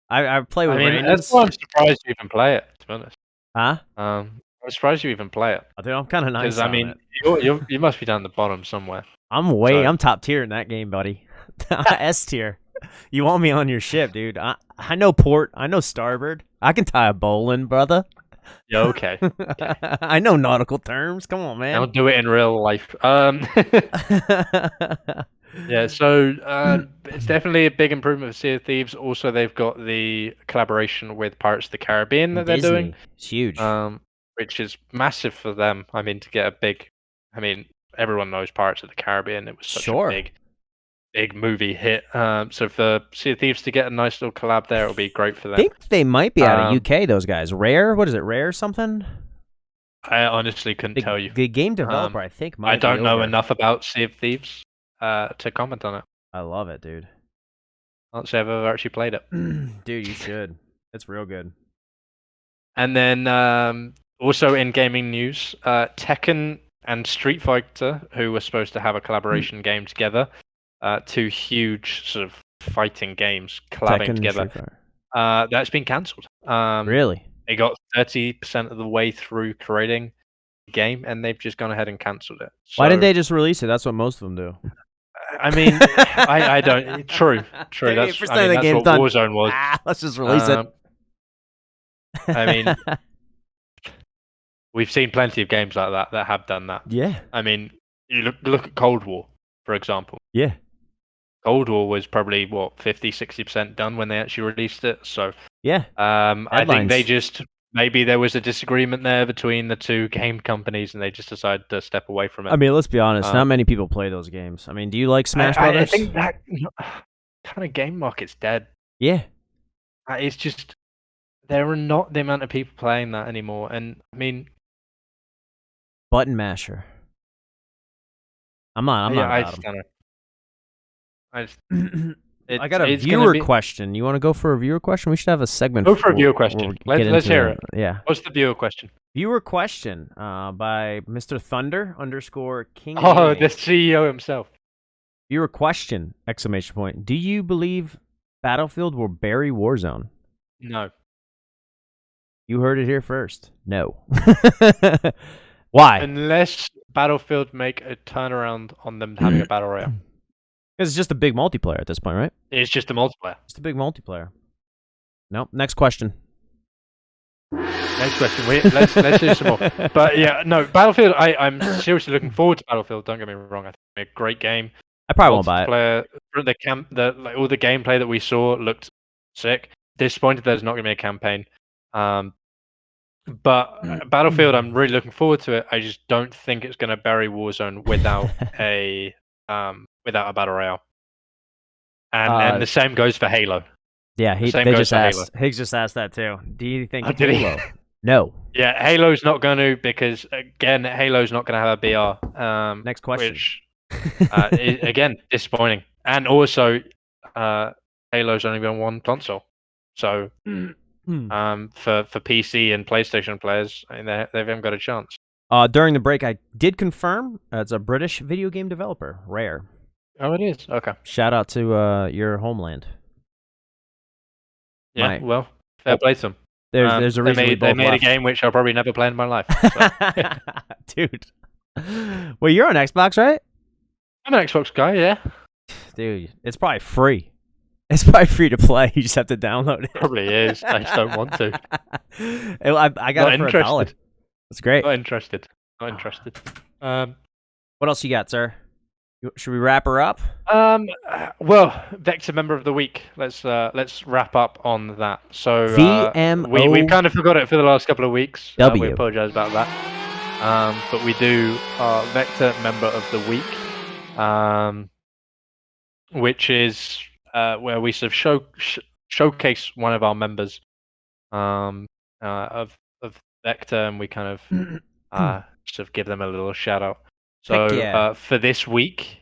I play with I mean, randoms. that's why I'm surprised you even play it. To be honest, Huh? I'm surprised you even play it. I think I'm kind of nice. Because I on mean, it. you must be down the bottom somewhere. I'm top tier in that game, buddy. S tier. You want me on your ship, dude? I know port. I know starboard. I can tie a bowline, brother. Yeah, okay. I know nautical terms. Come on, I'll man. do it in real life. Yeah, so it's definitely a big improvement for Sea of Thieves. Also, they've got the collaboration with Pirates of the Caribbean that they're doing, It's huge. which is massive for them. I mean, to get a big, everyone knows Pirates of the Caribbean. It was such Sure. a big movie hit. So for Sea of Thieves to get a nice little collab there, it'll be great for I them. think they might be out of UK, those guys. Rare? What is it, Rare something? I honestly couldn't tell you. The game developer, I think, might I don't be know over. enough about Sea of Thieves to comment on it. I love it, dude. I can't say I've ever actually played it. Dude, you should. It's real good. And then also in gaming news, Tekken and Street Fighter, who were supposed to have a collaboration game together, two huge sort of fighting games collabing Tekken together. and Street Fighter. That's been cancelled. Really? They got 30% of the way through creating the game, and they've just gone ahead and cancelled it. So, why didn't they just release it? That's what most of them do. I mean, I don't. True. That's I mean, that's what done. Warzone was. Let's just release it. I mean, we've seen plenty of games like that have done that. Yeah. I mean, you look at Cold War, for example. Yeah. Cold War was probably, 50-60% done when they actually released it. So, yeah. I think they just, maybe there was a disagreement there between the two game companies and they just decided to step away from it. I mean, let's be honest. Not many people play those games. I mean, do you like Smash Brothers? I think that kind of game market's dead. Yeah. It's just, there are not the amount of people playing that anymore. And, I mean... Button masher. I'm not I about just them. don't know. I got a viewer question. You want to go for a viewer question? We should have a segment. Go for a viewer question. Let's hear it. Yeah. What's the viewer question? Viewer question by Mr. Thunder _King. Oh, the CEO himself. Viewer question! ! Do you believe Battlefield will bury Warzone? No. You heard it here first. No. Why? Unless Battlefield make a turnaround on them having a battle royale. Because it's just a big multiplayer at this point, right? It's just a multiplayer. It's a big multiplayer. Nope. Next question. Next question. Let's do some more. But yeah, no, Battlefield. I'm seriously looking forward to Battlefield. Don't get me wrong. I think it's a great game. I probably won't buy it. All the gameplay that we saw looked sick. Disappointed there's not going to be a campaign. But Battlefield, I'm really looking forward to it. I just don't think it's going to bury Warzone without a battle royale. And the same goes for Halo. Yeah, Higgs just asked that too. Do you think Halo? No. Yeah, Halo's not going to, because again, Halo's not going to have a BR. Next question. Which again, disappointing. And also, Halo's only been one console, so for PC and PlayStation players, I mean, they haven't got a chance. During the break, I did confirm it's a British video game developer, Rare. Oh, it is? Okay. Shout out to your homeland. Yeah, well, fair play to them. There's a reason they made a game which I'll probably never play in my life. So. Dude. Well, you're on Xbox, right? I'm an Xbox guy, yeah. Dude, it's probably free. It's probably free to play. You just have to download it. Probably is. I just don't want to. I got it for $1. That's great. Not interested. What else you got, sir? Should we wrap her up? Well, Vektor member of the week. Let's wrap up on that. So VMO. we kind of forgot it for the last couple of weeks. We apologize about that. But we do Vektor member of the week, which is where we sort of showcase one of our members of Vektor, and we kind of sort of give them a little shout out. So for this week,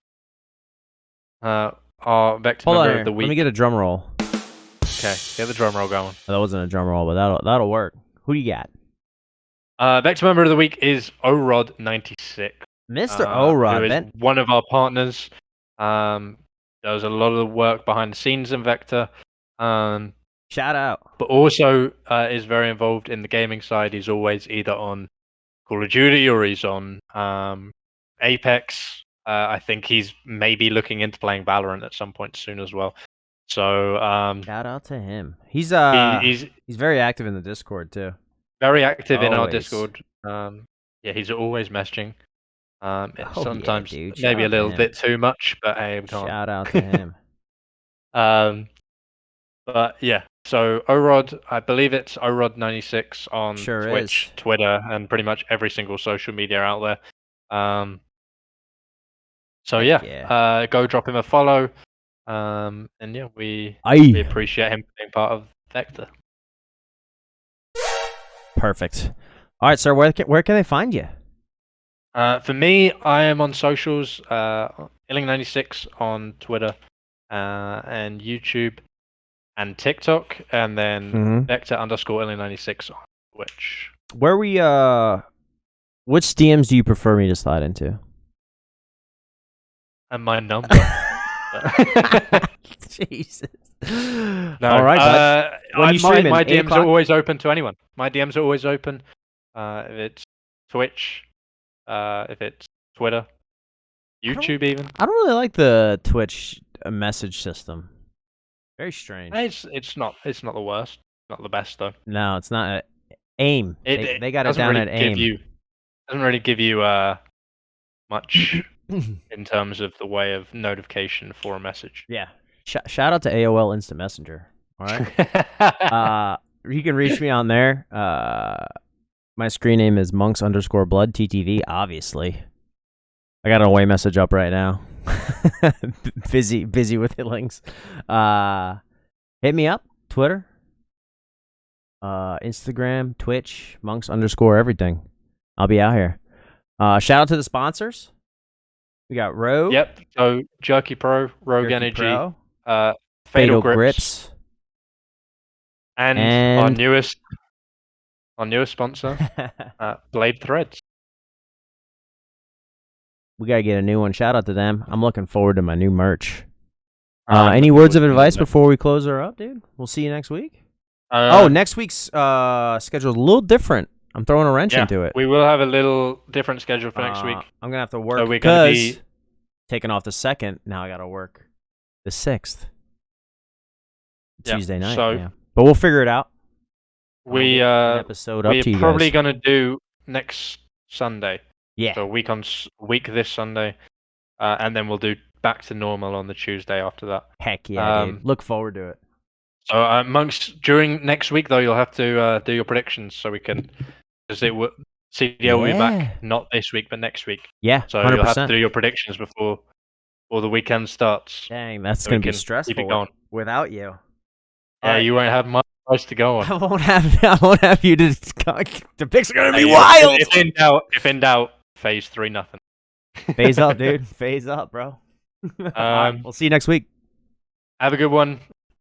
our Vektor member of the week. Let me get a drum roll. Okay, get the drum roll going. That wasn't a drum roll, but that'll work. Who do you got? Vektor member of the week is Orod96. Mr. Orod, who is one of our partners. Does a lot of the work behind the scenes in Vektor. Shout out. But also is very involved in the gaming side. He's always either on Call of Duty or he's on Apex. I think he's maybe looking into playing Valorant at some point soon as well. So shout out to him. He's very active in the Discord too. Very active in our Discord. He's always messaging. Sometimes maybe a little bit too much, but I can't. Shout out to him. But yeah, so Orod, I believe it's Orod96 on Twitch, Twitter, and pretty much every single social media out there. So Heck go drop him a follow. And yeah, we Aye. appreciate him being part of Vektor. Perfect. All right, sir. Where can they find you? For me, I am on socials, Illing96 on Twitter, and YouTube, and TikTok, and then Vektor_Illing96 on Twitch. Where we which DMs do you prefer me to slide into? And my number. Jesus. No, all right, bud. When you stream my DMs are always open to anyone. My DMs are always open. If it's Twitch, if it's Twitter, YouTube, even. I don't really like the Twitch message system. Very strange. It's not the worst. Not the best though. No, it's not. AIM. They got it down really at AIM. Doesn't really give you much in terms of the way of notification for a message. Yeah. Shout out to AOL Instant Messenger. All right. You can reach me on there. My screen name is monks_blood TTV. Obviously, I got an away message up right now. busy with Illings. Hit me up. Twitter, Instagram, Twitch, monks_everything. I'll be out here. Shout out to the sponsors. We got Rogue. Yep. So Jerky Pro, Rogue Jerky Energy, Pro, Fatal Grips, and our newest sponsor, Blade Threads. We gotta get a new one. Shout out to them. I'm looking forward to my new merch. Any words of advice before we close her up, dude? We'll see you next week. Next week's schedule is a little different. I'm throwing a wrench into it. We will have a little different schedule for next week. I'm gonna have to work so we're gonna be taking off the 2nd. Now I gotta work the 6th. Tuesday night. So, but we'll figure it out. We're probably gonna do next Sunday. Yeah. So week this Sunday, and then we'll do back to normal on the Tuesday after that. Heck yeah, dude. Look forward to it. So Monks, during next week though, you'll have to do your predictions so we can, because CDL will be back not this week but next week. Yeah. So 100%. you'll have to do your predictions before the weekend starts. Dang, that's gonna be stressful. Keep it going. Without you. Yeah, you won't have much place to go on. I won't have you to. The picks are gonna be wild. If in doubt, phase 3-0. Phase up, dude. Phase up, bro. We'll see you next week. Have a good one.